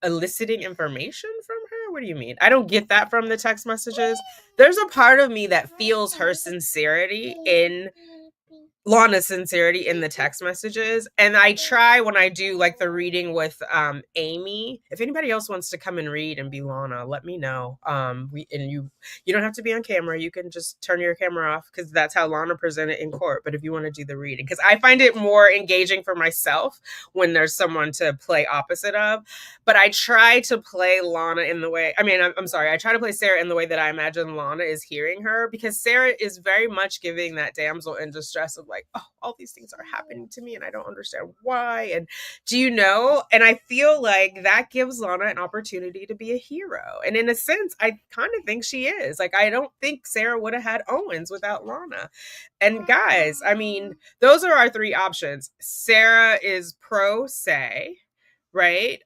eliciting information from her? What do you mean? I don't get that from the text messages. There's a part of me that feels her sincerity in Lana's sincerity in the text messages. And I try when I do like the reading with Amy. If anybody else wants to come and read and be Lana, let me know. You don't have to be on camera. You can just turn your camera off because that's how Lana presented in court. But if you want to do the reading, because I find it more engaging for myself when there's someone to play opposite of. But I try to play Lana in the way, I'm sorry, I try to play Sarah in the way that I imagine Lana is hearing her, because Sarah is very much giving that damsel in distress of like, oh, all these things are happening to me and I don't understand why. And do you know? And I feel like that gives Lana an opportunity to be a hero. And in a sense, I kind of think she is. Like, I don't think Sarah would have had Owens without Lana. And guys, those are our three options. Sarah is pro se, right?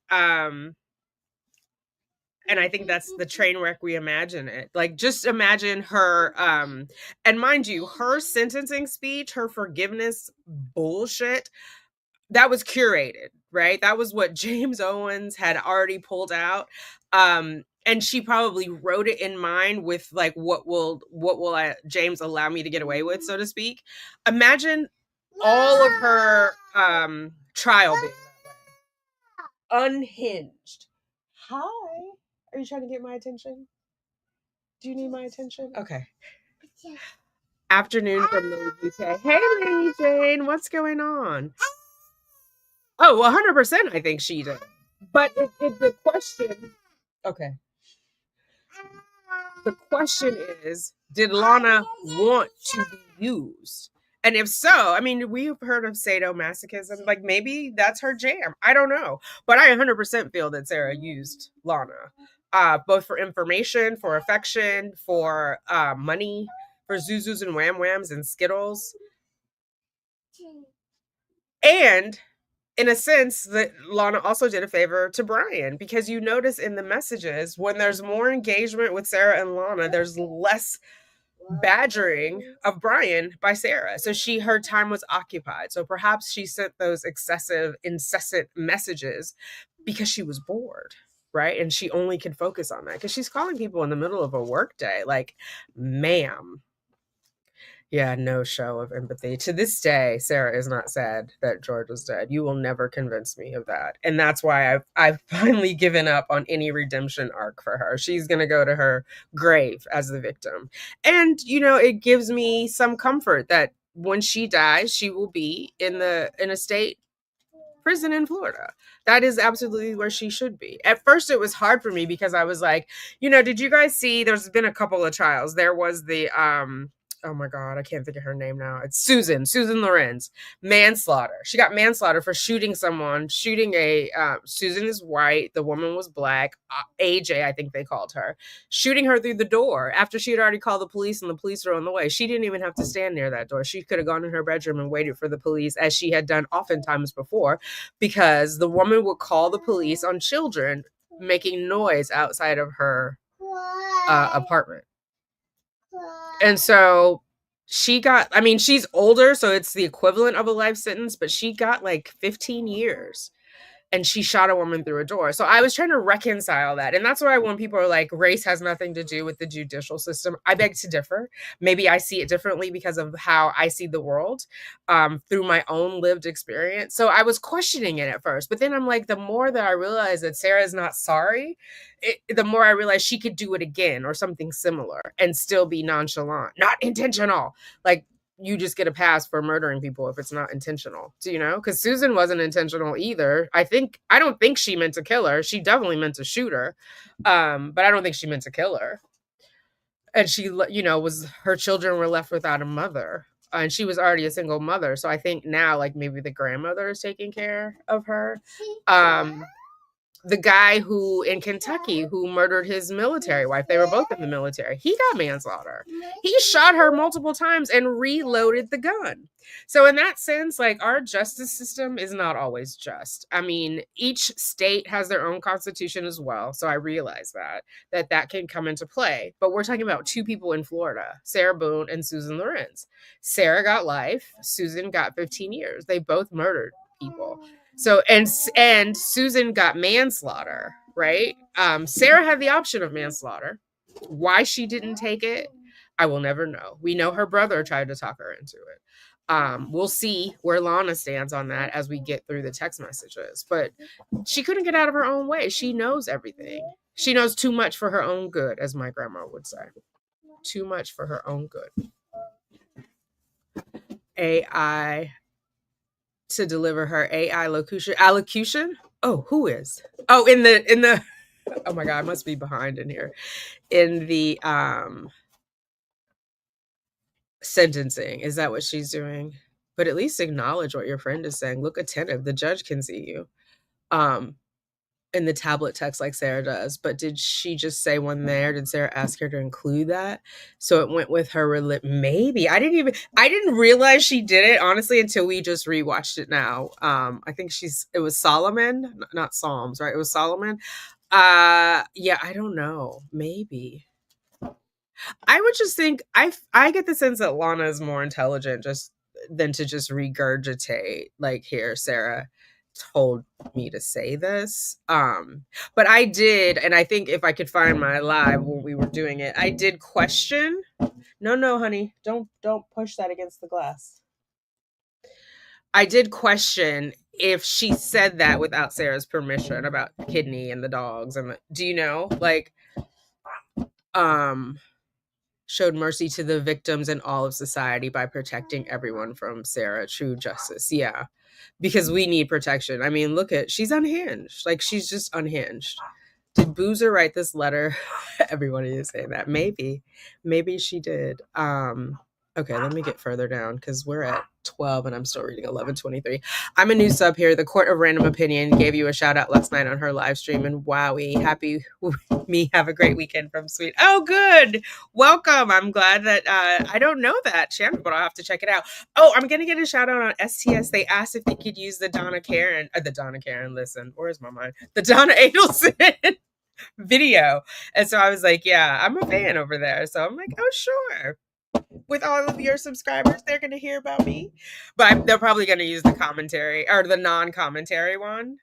And I think that's the train wreck we imagine it. Like, just imagine her, and mind you, her sentencing speech, her forgiveness bullshit, that was curated, right? That was what James Owens had already pulled out. And she probably wrote it in mind with like, what will James allow me to get away with, so to speak. Imagine all of her trial being that way. Unhinged. Hi. Are you trying to get my attention? Do you need my attention? Okay. Afternoon from the UK. Hey, Lady Jane, what's going on? Oh, 100% I think she did. But it's the question. Okay. The question is, did Lana want to be used? And if so, we've heard of sadomasochism. Like, maybe that's her jam. I don't know. But I 100% feel that Sarah used Lana. Both for information, for affection, for money, for Zuzus and Wham Whams and Skittles. And in a sense, that Lana also did a favor to Brian, because you notice in the messages, when there's more engagement with Sarah and Lana, there's less badgering of Brian by Sarah. So her time was occupied. So perhaps she sent those incessant messages because she was bored, right? And she only could focus on that because she's calling people in the middle of a work day. Like, ma'am. Yeah, no show of empathy. To this day, Sarah is not sad that George is dead. You will never convince me of that. And that's why I've finally given up on any redemption arc for her. She's going to go to her grave as the victim. And, it gives me some comfort that when she dies, she will be in a state prison in Florida. That is absolutely where she should be. At first, it was hard for me because I was like, did you guys see? There's been a couple of trials. There was the oh my god, I can't think of her name now. It's Susan Lorenz, manslaughter. She got manslaughter for shooting someone. Shooting a Susan is white. The woman was black. AJ, I think they called her. Shooting her through the door after she had already called the police and the police were on the way. She didn't even have to stand near that door. She could have gone in her bedroom and waited for the police, as she had done oftentimes before, because the woman would call the police on children making noise outside of her apartment. And so she got, she's older, so it's the equivalent of a life sentence, but she got like 15 years. And she shot a woman through a door. So I was trying to reconcile that. And that's why when people are like, race has nothing to do with the judicial system, I beg to differ. Maybe I see it differently because of how I see the world through my own lived experience. So I was questioning it at first. But then I'm like, the more that I realize that Sarah is not sorry, the more I realize she could do it again or something similar and still be nonchalant, not intentional. Like, you just get a pass for murdering people if it's not intentional. Do you know? Because Susan wasn't intentional either. I don't think she meant to kill her. She definitely meant to shoot her. But I don't think she meant to kill her. And she, her children were left without a mother. And she was already a single mother. So I think now, like, maybe the grandmother is taking care of her. The guy who in Kentucky who murdered his military wife, they were both in the military. He got manslaughter. He shot her multiple times and reloaded the gun. So in that sense, like, our justice system is not always just. Each state has their own constitution as well. So I realize that can come into play. But we're talking about two people in Florida, Sarah Boone and Susan Lorenz. Sarah got life. Susan got 15 years. They both murdered people. So, and Susan got manslaughter, right? Sarah had the option of manslaughter. Why she didn't take it, I will never know. We know her brother tried to talk her into it. We'll see where Lana stands on that as we get through the text messages. But she couldn't get out of her own way. She knows everything. She knows too much for her own good, as my grandma would say. Too much for her own good. AI to deliver her AI allocution. Oh, who is? Oh, in the oh my god, I must be behind in here. In the sentencing. Is that what she's doing? But at least acknowledge what your friend is saying. Look attentive. The judge can see you. In the tablet text like Sarah does. But did she just say one there? Did Sarah ask her to include that? So it went with her maybe. I didn't realize she did it, honestly, until we just rewatched it now. I think it was Solomon, not Psalms, right? It was Solomon. Yeah, I don't know. Maybe. I would just think I get the sense that Lana is more intelligent than to just regurgitate, like, here, Sarah told me to say this. But I did, and I think if I could find my live when we were doing it, I did question. No, honey, don't push that against the glass. I did question if she said that without Sarah's permission about the kidney and the dogs and do you know, like, showed mercy to the victims and all of society by protecting everyone from Sarah. True justice. Yeah. Because we need protection. Look she's unhinged. Like, she's just unhinged. Did Boozer write this letter? Everybody is saying that. Maybe she did. Okay, let me get further down because we're at 12 and I'm still reading 11:23. I'm a new sub here. The Court of Random Opinion gave you a shout out last night on her live stream, and wowie, happy me. Have a great weekend from Sweet. Oh, good. Welcome. I'm glad that I don't know that channel, but I'll have to check it out. Oh, I'm gonna get a shout out on STS. They asked if they could use the Donna Karen. Listen, where's my mind? The Donna Adelson video. And so I was like, yeah, I'm a fan over there. So I'm like, oh, sure. With all of your subscribers, they're going to hear about me. But they're probably going to use the commentary or the non-commentary one.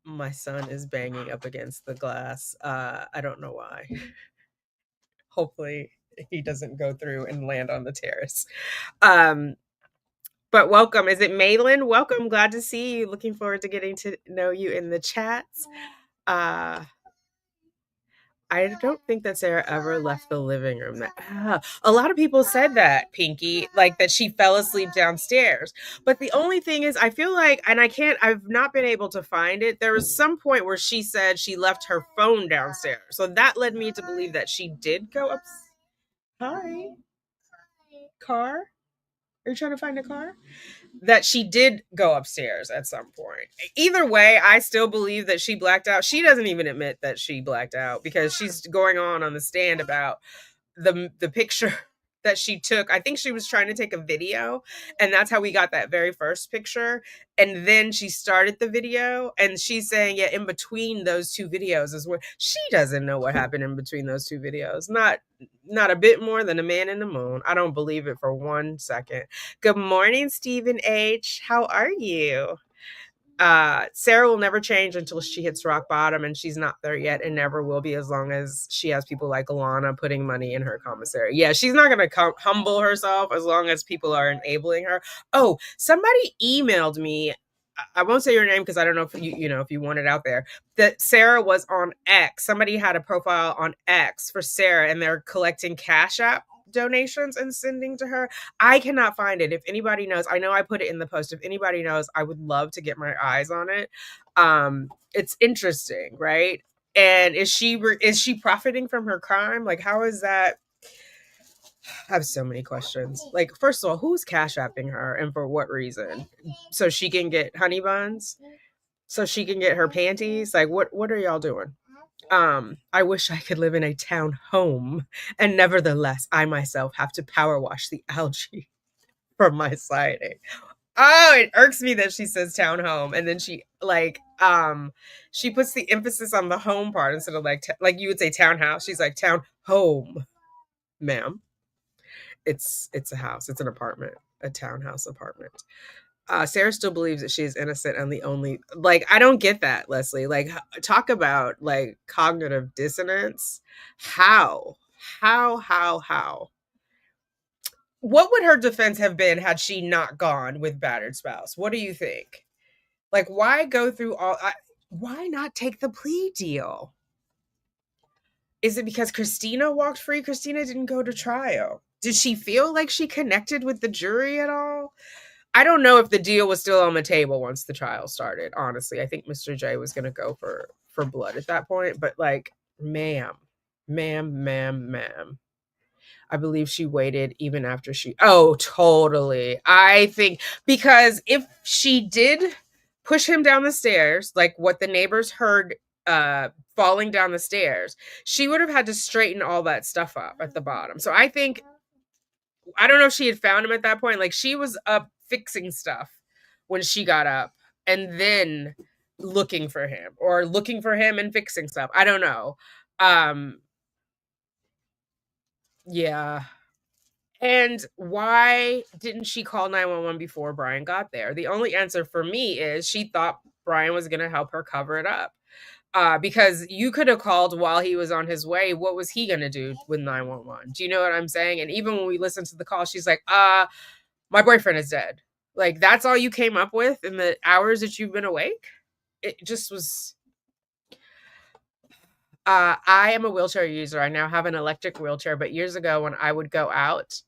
My son is banging up against the glass. I don't know why. Hopefully he doesn't go through and land on the terrace. But welcome. Is it Malin? Welcome. Glad to see you. Looking forward to getting to know you in the chats. I don't think that Sarah ever left the living room. A lot of people said that, Pinky, like that she fell asleep downstairs. But the only thing is, I feel like, and I've not been able to find it. There was some point where she said she left her phone downstairs. So that led me to believe that she did go up. Hi. Car? Are you trying to find a car? That she did go upstairs at some point. Either way, I still believe that she blacked out. She doesn't even admit that she blacked out because she's going on the stand about the picture that she took. I think she was trying to take a video, and that's how we got that very first picture. And then she started the video, and she's saying, yeah, in between those two videos is where she doesn't know what happened in between those two videos. Not a bit more than a man in the moon. I don't believe it for 1 second. Good morning, Stephen H. How are you? Sarah will never change until she hits rock bottom, and she's not there yet and never will be as long as she has people like Lana putting money in her commissary. Yeah, she's not going to humble herself as long as people are enabling her. Oh, somebody emailed me. I won't say your name because I don't know if if you want it out there, that Sarah was on X. Somebody had a profile on X for Sarah, and they're collecting Cash App donations and sending to her. I cannot find it. If anybody knows, I know I put it in the post. If anybody knows, I would love to get my eyes on it. It's interesting, right? And is she profiting from her crime? Like, how is that? I have so many questions. Like, first of all, who's cash apping her and for what reason? So she can get honey buns? So she can get her panties? Like, what are y'all doing? I wish I could live in a town home, and nevertheless, I myself have to power wash the algae from my siding. Oh, it irks me that she says town home, and then she she puts the emphasis on the home part instead of like you would say townhouse. She's like town home, ma'am. It's a house. It's an apartment, a townhouse apartment. Sarah still believes that she is innocent and the only, I don't get that, Leslie. Like, talk about cognitive dissonance. How? What would her defense have been had she not gone with battered spouse? What do you think? Like, why go through why not take the plea deal? Is it because Christina walked free? Christina didn't go to trial. Did she feel like she connected with the jury at all? I don't know if the deal was still on the table once the trial started, honestly. I think Mr. J was going to go for blood at that point. But ma'am. I believe she waited even after oh, totally. I think because if she did push him down the stairs, like what the neighbors heard falling down the stairs, she would have had to straighten all that stuff up at the bottom. So I think, I don't know if she had found him at that point. Like, she was up fixing stuff when she got up and then looking for him and fixing stuff. I don't know. Yeah. And why didn't she call 911 before Brian got there? The only answer for me is she thought Brian was going to help her cover it up. Because you could have called while he was on his way. What was he going to do with 911? Do you know what I'm saying? And even when we listened to the call, she's like, my boyfriend is dead. Like, that's all you came up with in the hours that you've been awake? It just was... I am a wheelchair user. I now have an electric wheelchair, but years ago when I would go out,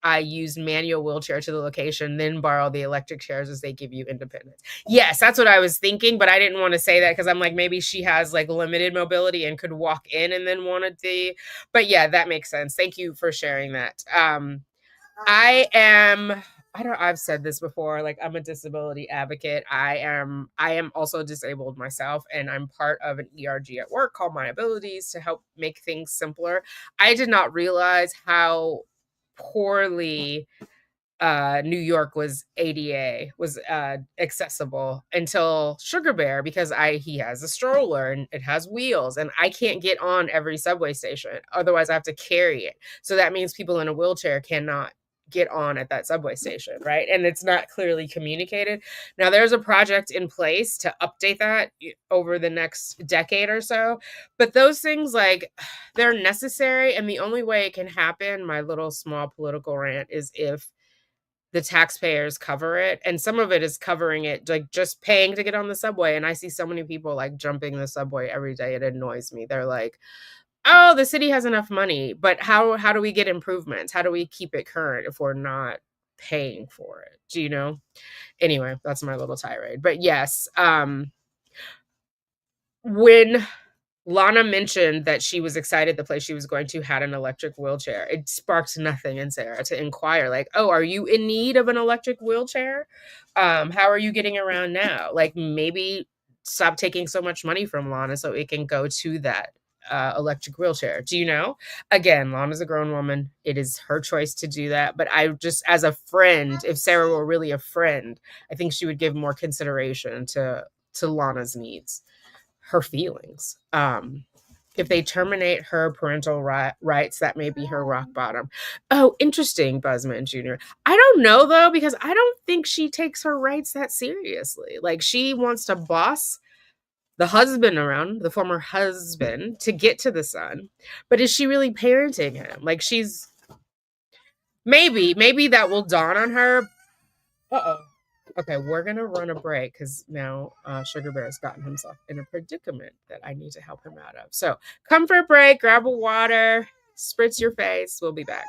I used manual wheelchair to the location, then borrow the electric chairs as they give you independence. Yes, that's what I was thinking, but I didn't want to say that because I'm like, maybe she has limited mobility and could walk in and then wanted but yeah, that makes sense. Thank you for sharing that. I've said this before, I'm a disability advocate. I am also disabled myself, and I'm part of an ERG at work called My Abilities to help make things simpler. I did not realize how poorly New York was ADA was accessible until Sugar Bear, because he has a stroller and it has wheels, and I can't get on every subway station. Otherwise I have to carry it. So that means people in a wheelchair cannot get on at that subway station, right? And it's not clearly communicated. Now there's a project in place to update that over the next decade or so, but those things, they're necessary, and the only way it can happen, my little small political rant, is if the taxpayers cover it, and some of it is covering it, just paying to get on the subway. And I see so many people jumping the subway every day. It annoys me. They're like, oh, the city has enough money, but how do we get improvements? How do we keep it current if we're not paying for it? Do you know? Anyway, that's my little tirade. But yes, when Lana mentioned that she was excited the place she was going to had an electric wheelchair, it sparked nothing in Sarah to inquire, like, oh, are you in need of an electric wheelchair? How are you getting around now? Like, maybe stop taking so much money from Lana so it can go to that electric wheelchair. Do you know? Again, Lana's a grown woman. It is her choice to do that. But I just, as a friend, if Sarah were really a friend, I think she would give more consideration to Lana's needs, her feelings. If they terminate her parental rights, that may be her rock bottom. Oh, interesting, Buzzman Jr. I don't know, though, because I don't think she takes her rights that seriously. Like, she wants to boss the husband around, the former husband, to get to the son. But is she really parenting him? Like, she's... Maybe that will dawn on her. Uh-oh. Okay, we're going to run a break because now Sugar Bear has gotten himself in a predicament that I need to help him out of. So come for a break, grab a water, spritz your face. We'll be back.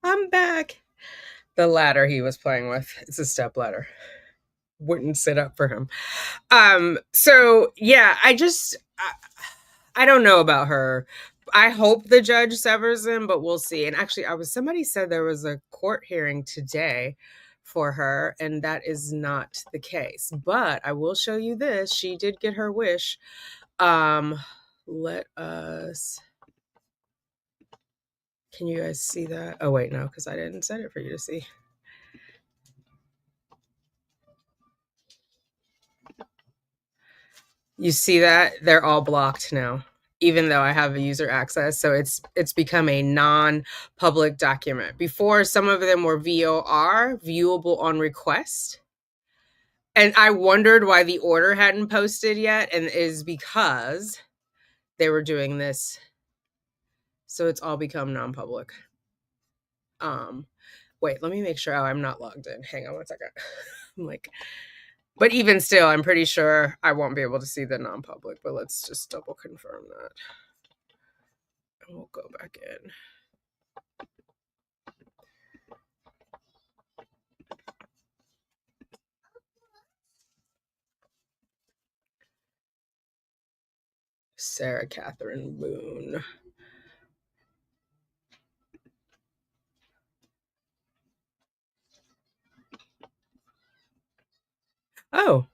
I'm back. The ladder he was playing with, it's a step ladder. Wouldn't sit up for him. So yeah, I don't know about her. I hope the judge severs him, but we'll see. And actually, somebody said there was a court hearing today for her, and that is not the case. But I will show you this. She did get her wish. Let us... Can you guys see that? Oh, wait, no, because I didn't set it for you to see. You see that? They're all blocked now, even though I have a user access. So it's become a non-public document. Before, some of them were VOR, viewable on request. And I wondered why the order hadn't posted yet, and it is because they were doing this. So it's all become non-public. Wait, let me make sure. Oh, I'm not logged in. Hang on one second. I'm like... But even still, I'm pretty sure I won't be able to see the non-public, but let's just double confirm that. And we'll go back in. Sarah Catherine Boone. Oh,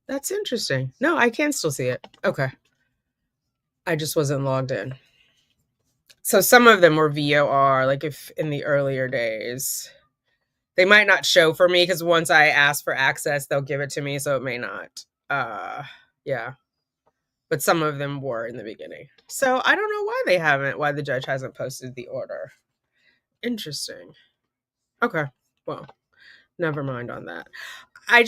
that's interesting. No, I can still see it. Okay. I just wasn't logged in. So some of them were VOR, like if in the earlier days. They might not show for me because once I ask for access, they'll give it to me, so it may not. Yeah. But some of them were in the beginning. So I don't know why the judge hasn't posted the order. Interesting. Okay. Well, never mind on that. I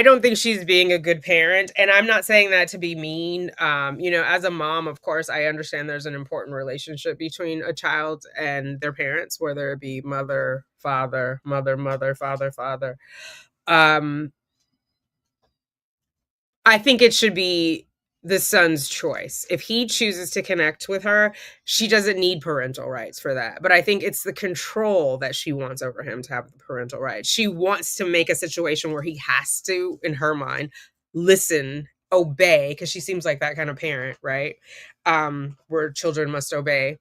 don't think she's being a good parent, and I'm not saying that to be mean. As a mom, of course, I understand there's an important relationship between a child and their parents, whether it be mother, father, mother, father, father. I think it should be the son's choice. If he chooses to connect with her, she doesn't need parental rights for that. But I think it's the control that she wants over him to have the parental rights. She wants to make a situation where he has to, in her mind, listen obey, because she seems like that kind of parent, right? Where children must obey,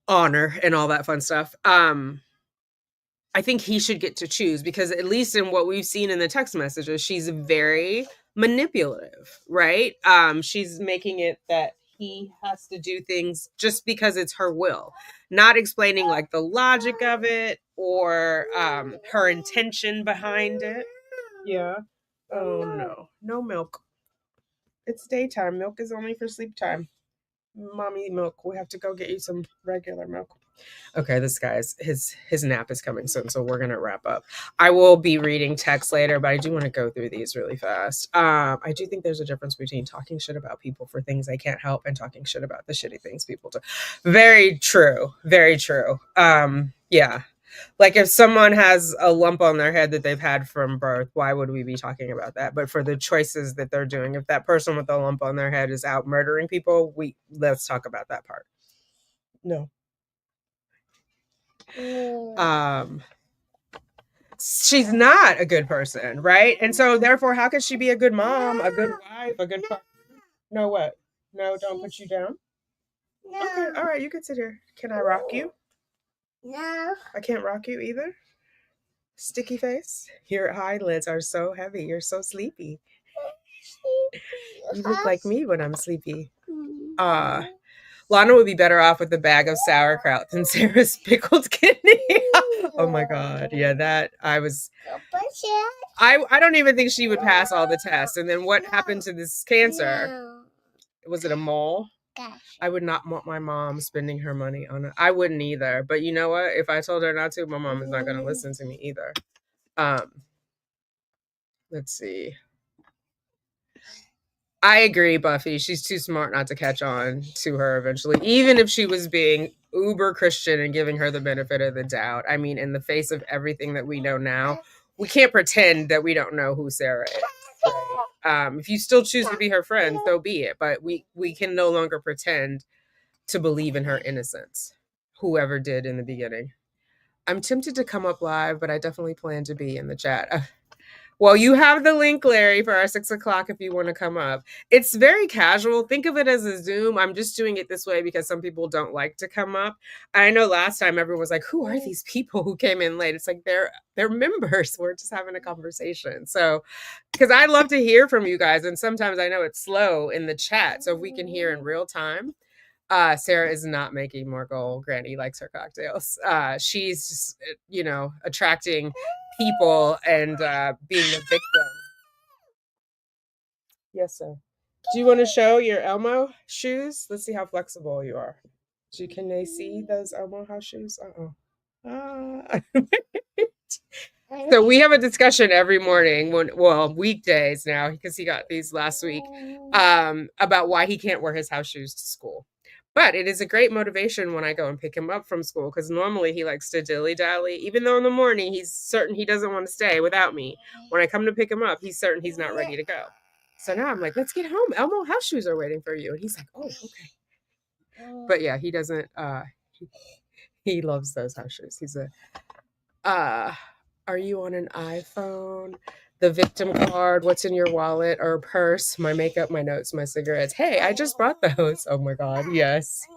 honor, and all that fun stuff. I think he should get to choose, because at least in what we've seen in the text messages, she's very manipulative, right? She's making it that he has to do things just because it's her will, not explaining like the logic of it or her intention behind it. Yeah. Oh no, no milk. It's daytime. Milk is only for sleep time. Mommy milk. We have to go get you some regular milk. Okay, this guy's his nap is coming soon, so we're gonna wrap up. I will be reading text later, but I do want to go through these really fast. I do think there's a difference between talking shit about people for things they can't help and talking shit about the shitty things people do. Very true. Very true. Yeah. Like if someone has a lump on their head that they've had from birth, why would we be talking about that? But for the choices that they're doing, if that person with a lump on their head is out murdering people, let's talk about that part. No. She's not a good person, right? And so therefore, how could she be a good mom, a good wife, a good partner? No, what? No, don't put you down. Okay, all right, you can sit here. Can I rock you? No. I can't rock you either. Sticky face. Your eyelids are so heavy. You're so sleepy. You look like me when I'm sleepy. Lana would be better off with a bag of sauerkraut than Sarah's pickled kidney. Oh my god. Yeah, that I don't even think she would pass all the tests. And then what happened to this cancer? No. Was it a mole? Gosh. I would not want my mom spending her money on it. I wouldn't either. But you know what? If I told her not to, my mom is not going to listen to me either. Let's see. I agree, Buffy. She's too smart not to catch on to her eventually, even if she was being uber Christian and giving her the benefit of the doubt. I mean, in the face of everything that we know now, we can't pretend that we don't know who Sarah is. Right? If you still choose to be her friend, so be it. But we can no longer pretend to believe in her innocence, whoever did in the beginning. I'm tempted to come up live, but I definitely plan to be in the chat. Well, you have the link, Larry, for our 6 o'clock if you want to come up. It's very casual. Think of it as a Zoom. I'm just doing it this way because some people don't like to come up. And I know last time everyone was like, who are these people who came in late? It's like they're members. We're just having a conversation. So, because I love to hear from you guys. And sometimes I know it's slow in the chat. So if we can hear in real time. Sarah is not making more gold. Granny likes her cocktails. She's just, attracting people and being the victim. Yes, sir. Do you want to show your Elmo shoes? Let's see how flexible you are. Can they see those Elmo house shoes? So we have a discussion every morning weekdays now, because he got these last week, about why he can't wear his house shoes to school. But it is a great motivation when I go and pick him up from school, because normally he likes to dilly-dally. Even though in the morning he's certain he doesn't want to stay without me, when I come to pick him up, he's certain he's not ready to go. So now I'm like, let's get home. Elmo house shoes are waiting for you. And he's like, oh, okay. But yeah, he doesn't, he loves those house shoes. He's are you on an iPhone? The victim card, what's in your wallet or purse, my makeup, my notes, my cigarettes. Hey, I just brought those. Oh my God, yes.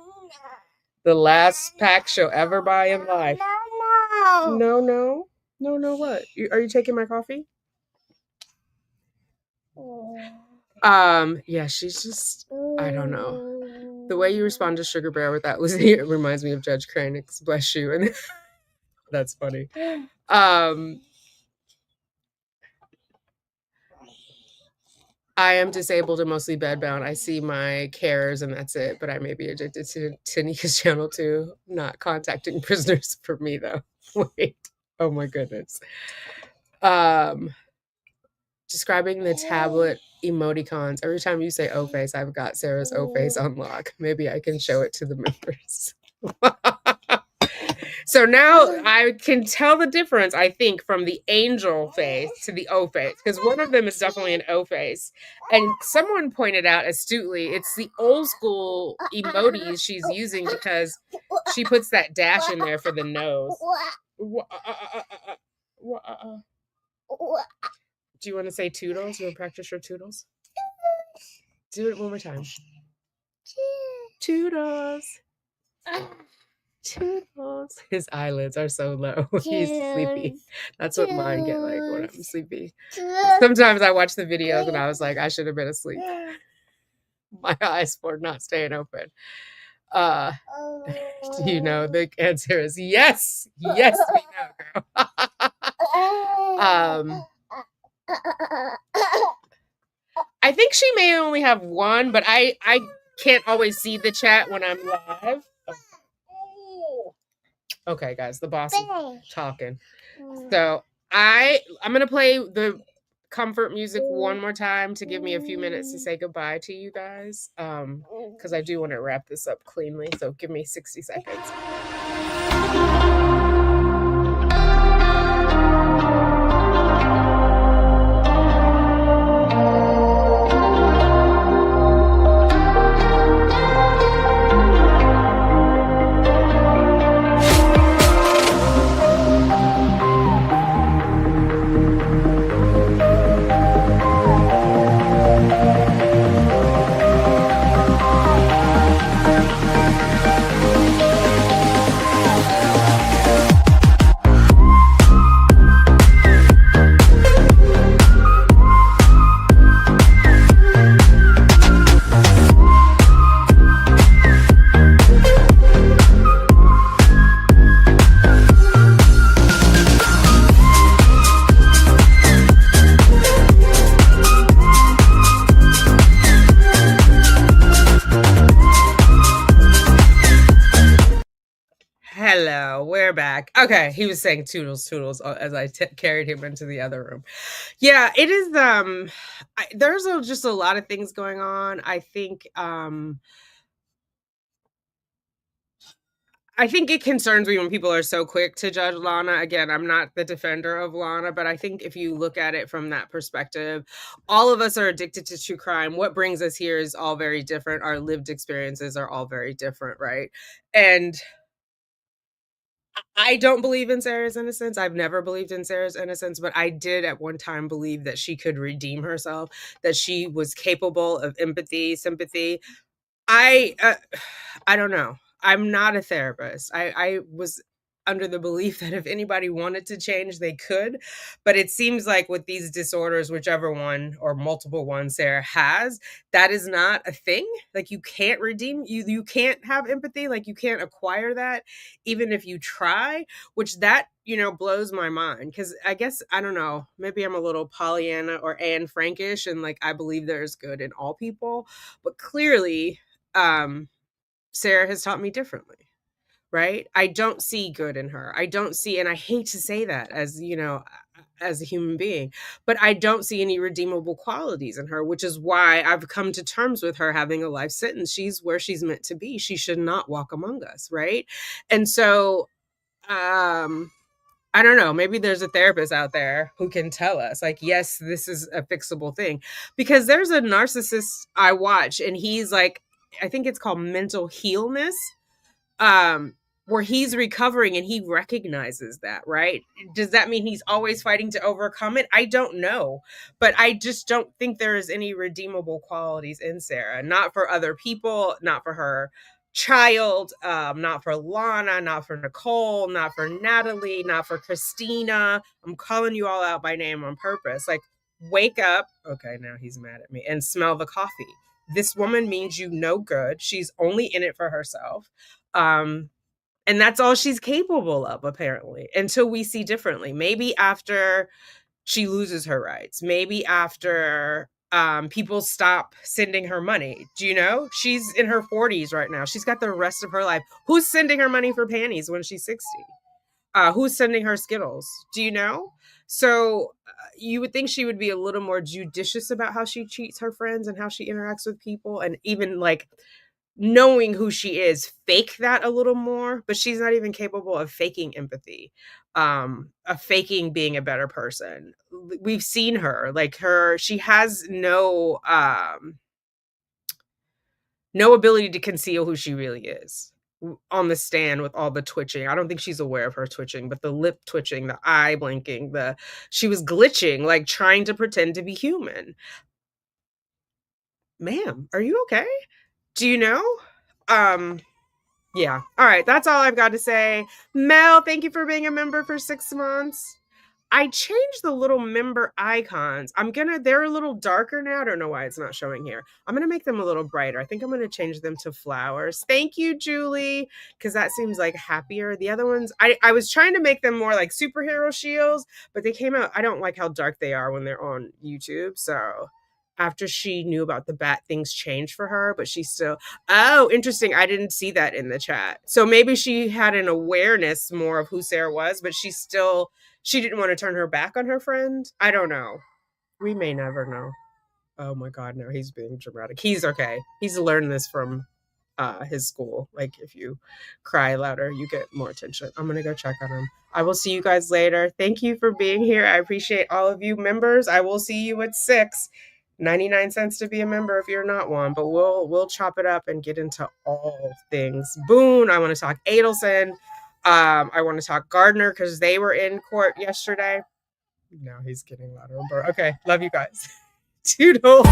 The last pack she'll ever buy in life. No, what? Are you taking my coffee? Yeah, she's just, I don't know. The way you respond to Sugar Bear with that was, it reminds me of Judge Kranix, bless you. And that's funny. I am disabled and mostly bedbound. I see my cares and that's it. But I may be addicted to Tanika's channel too. Not contacting prisoners for me though. Wait. Oh my goodness. Describing the tablet emoticons. Every time you say O face, I've got Sarah's O face on lock. Maybe I can show it to the members. So now I can tell the difference, I think, from the angel face to the O face, because one of them is definitely an O face. And someone pointed out astutely, it's the old school emojis she's using because she puts that dash in there for the nose. Do you want to say toodles? You want to practice your toodles? Do it one more time. Toodles. Toodles. His eyelids are so low. He's sleepy. That's what mine get like when I'm sleepy. Sometimes I watch the videos and I was like, I should have been asleep. My eyes were not staying open. Do you know the answer is yes. Yes, we know, girl. I think she may only have one, but I can't always see the chat when I'm live. Okay, guys, the boss is talking. So I'm gonna play the comfort music one more time to give me a few minutes to say goodbye to you guys. Because I do want to wrap this up cleanly. So give me 60 seconds. Hello, we're back. Okay, he was saying toodles, toodles as I carried him into the other room. Yeah, it is. There's just a lot of things going on. I think it concerns me when people are so quick to judge Lana. Again, I'm not the defender of Lana, but I think if you look at it from that perspective, all of us are addicted to true crime. What brings us here is all very different. Our lived experiences are all very different, right? And I don't believe in Sarah's innocence. I've never believed in Sarah's innocence, but I did at one time believe that she could redeem herself, that she was capable of empathy, sympathy. I don't know. I'm not a therapist. I was under the belief that if anybody wanted to change, they could. But it seems like with these disorders, whichever one or multiple ones Sarah has, that is not a thing. Like you can't redeem, you can't have empathy. Like you can't acquire that, even if you try, which that, blows my mind. Cause I guess, I don't know, maybe I'm a little Pollyanna or Anne Frankish and like I believe there's good in all people. But clearly, Sarah has taught me differently. Right? I don't see good in her. I don't see, and I hate to say that as a human being, but I don't see any redeemable qualities in her, which is why I've come to terms with her having a life sentence. She's where she's meant to be. She should not walk among us, right? And so I don't know, maybe there's a therapist out there who can tell us, like, yes, this is a fixable thing. Because there's a narcissist I watch, and he's like, I think it's called mental healness. Where he's recovering and he recognizes that, right? Does that mean he's always fighting to overcome it? I don't know, but I just don't think there is any redeemable qualities in Sarah, not for other people, not for her child, not for Lana, not for Nicole, not for Natalie, not for Christina. I'm calling you all out by name on purpose. Like, wake up. Okay, now he's mad at me. And smell the coffee. This woman means you no good. She's only in it for herself. And that's all she's capable of, apparently, until we see differently. Maybe after she loses her rights, maybe after people stop sending her money. Do you know? She's in her 40s right now. She's got the rest of her life. Who's sending her money for panties when she's 60? Who's sending her Skittles? Do you know? So you would think she would be a little more judicious about how she treats her friends and how she interacts with people, and even like knowing who she is, fake that a little more, but she's not even capable of faking empathy, of faking being a better person. We've seen her, she has no ability to conceal who she really is, on the stand with all the twitching. I don't think she's aware of her twitching, but the lip twitching, the eye blinking, she was glitching, like trying to pretend to be human. Ma'am, are you okay? Do you know? Yeah. All right, that's all I've got to say. Mel, thank you for being a member for 6 months. I changed the little member icons. They're a little darker now. I don't know why it's not showing here. I'm gonna make them a little brighter. I think I'm gonna change them to flowers. Thank you, Julie, because that seems like happier. The other ones, I was trying to make them more like superhero shields, but they came out, I don't like how dark they are when they're on YouTube. So after she knew about the bat, things changed for her, but she still, oh, interesting. I didn't see that in the chat. So maybe she had an awareness more of who Sarah was, but she didn't want to turn her back on her friend. I don't know. We may never know. Oh my God, no, he's being dramatic. He's okay. He's learned this from his school. Like if you cry louder, you get more attention. I'm gonna go check on him. I will see you guys later. Thank you for being here. I appreciate all of you members. I will see you at 6. 99 cents to be a member if you're not one, but we'll chop it up and get into all things. Boone, I want to talk Adelson. I want to talk Gardner because they were in court yesterday. Now he's getting louder. Okay, love you guys. Toodles.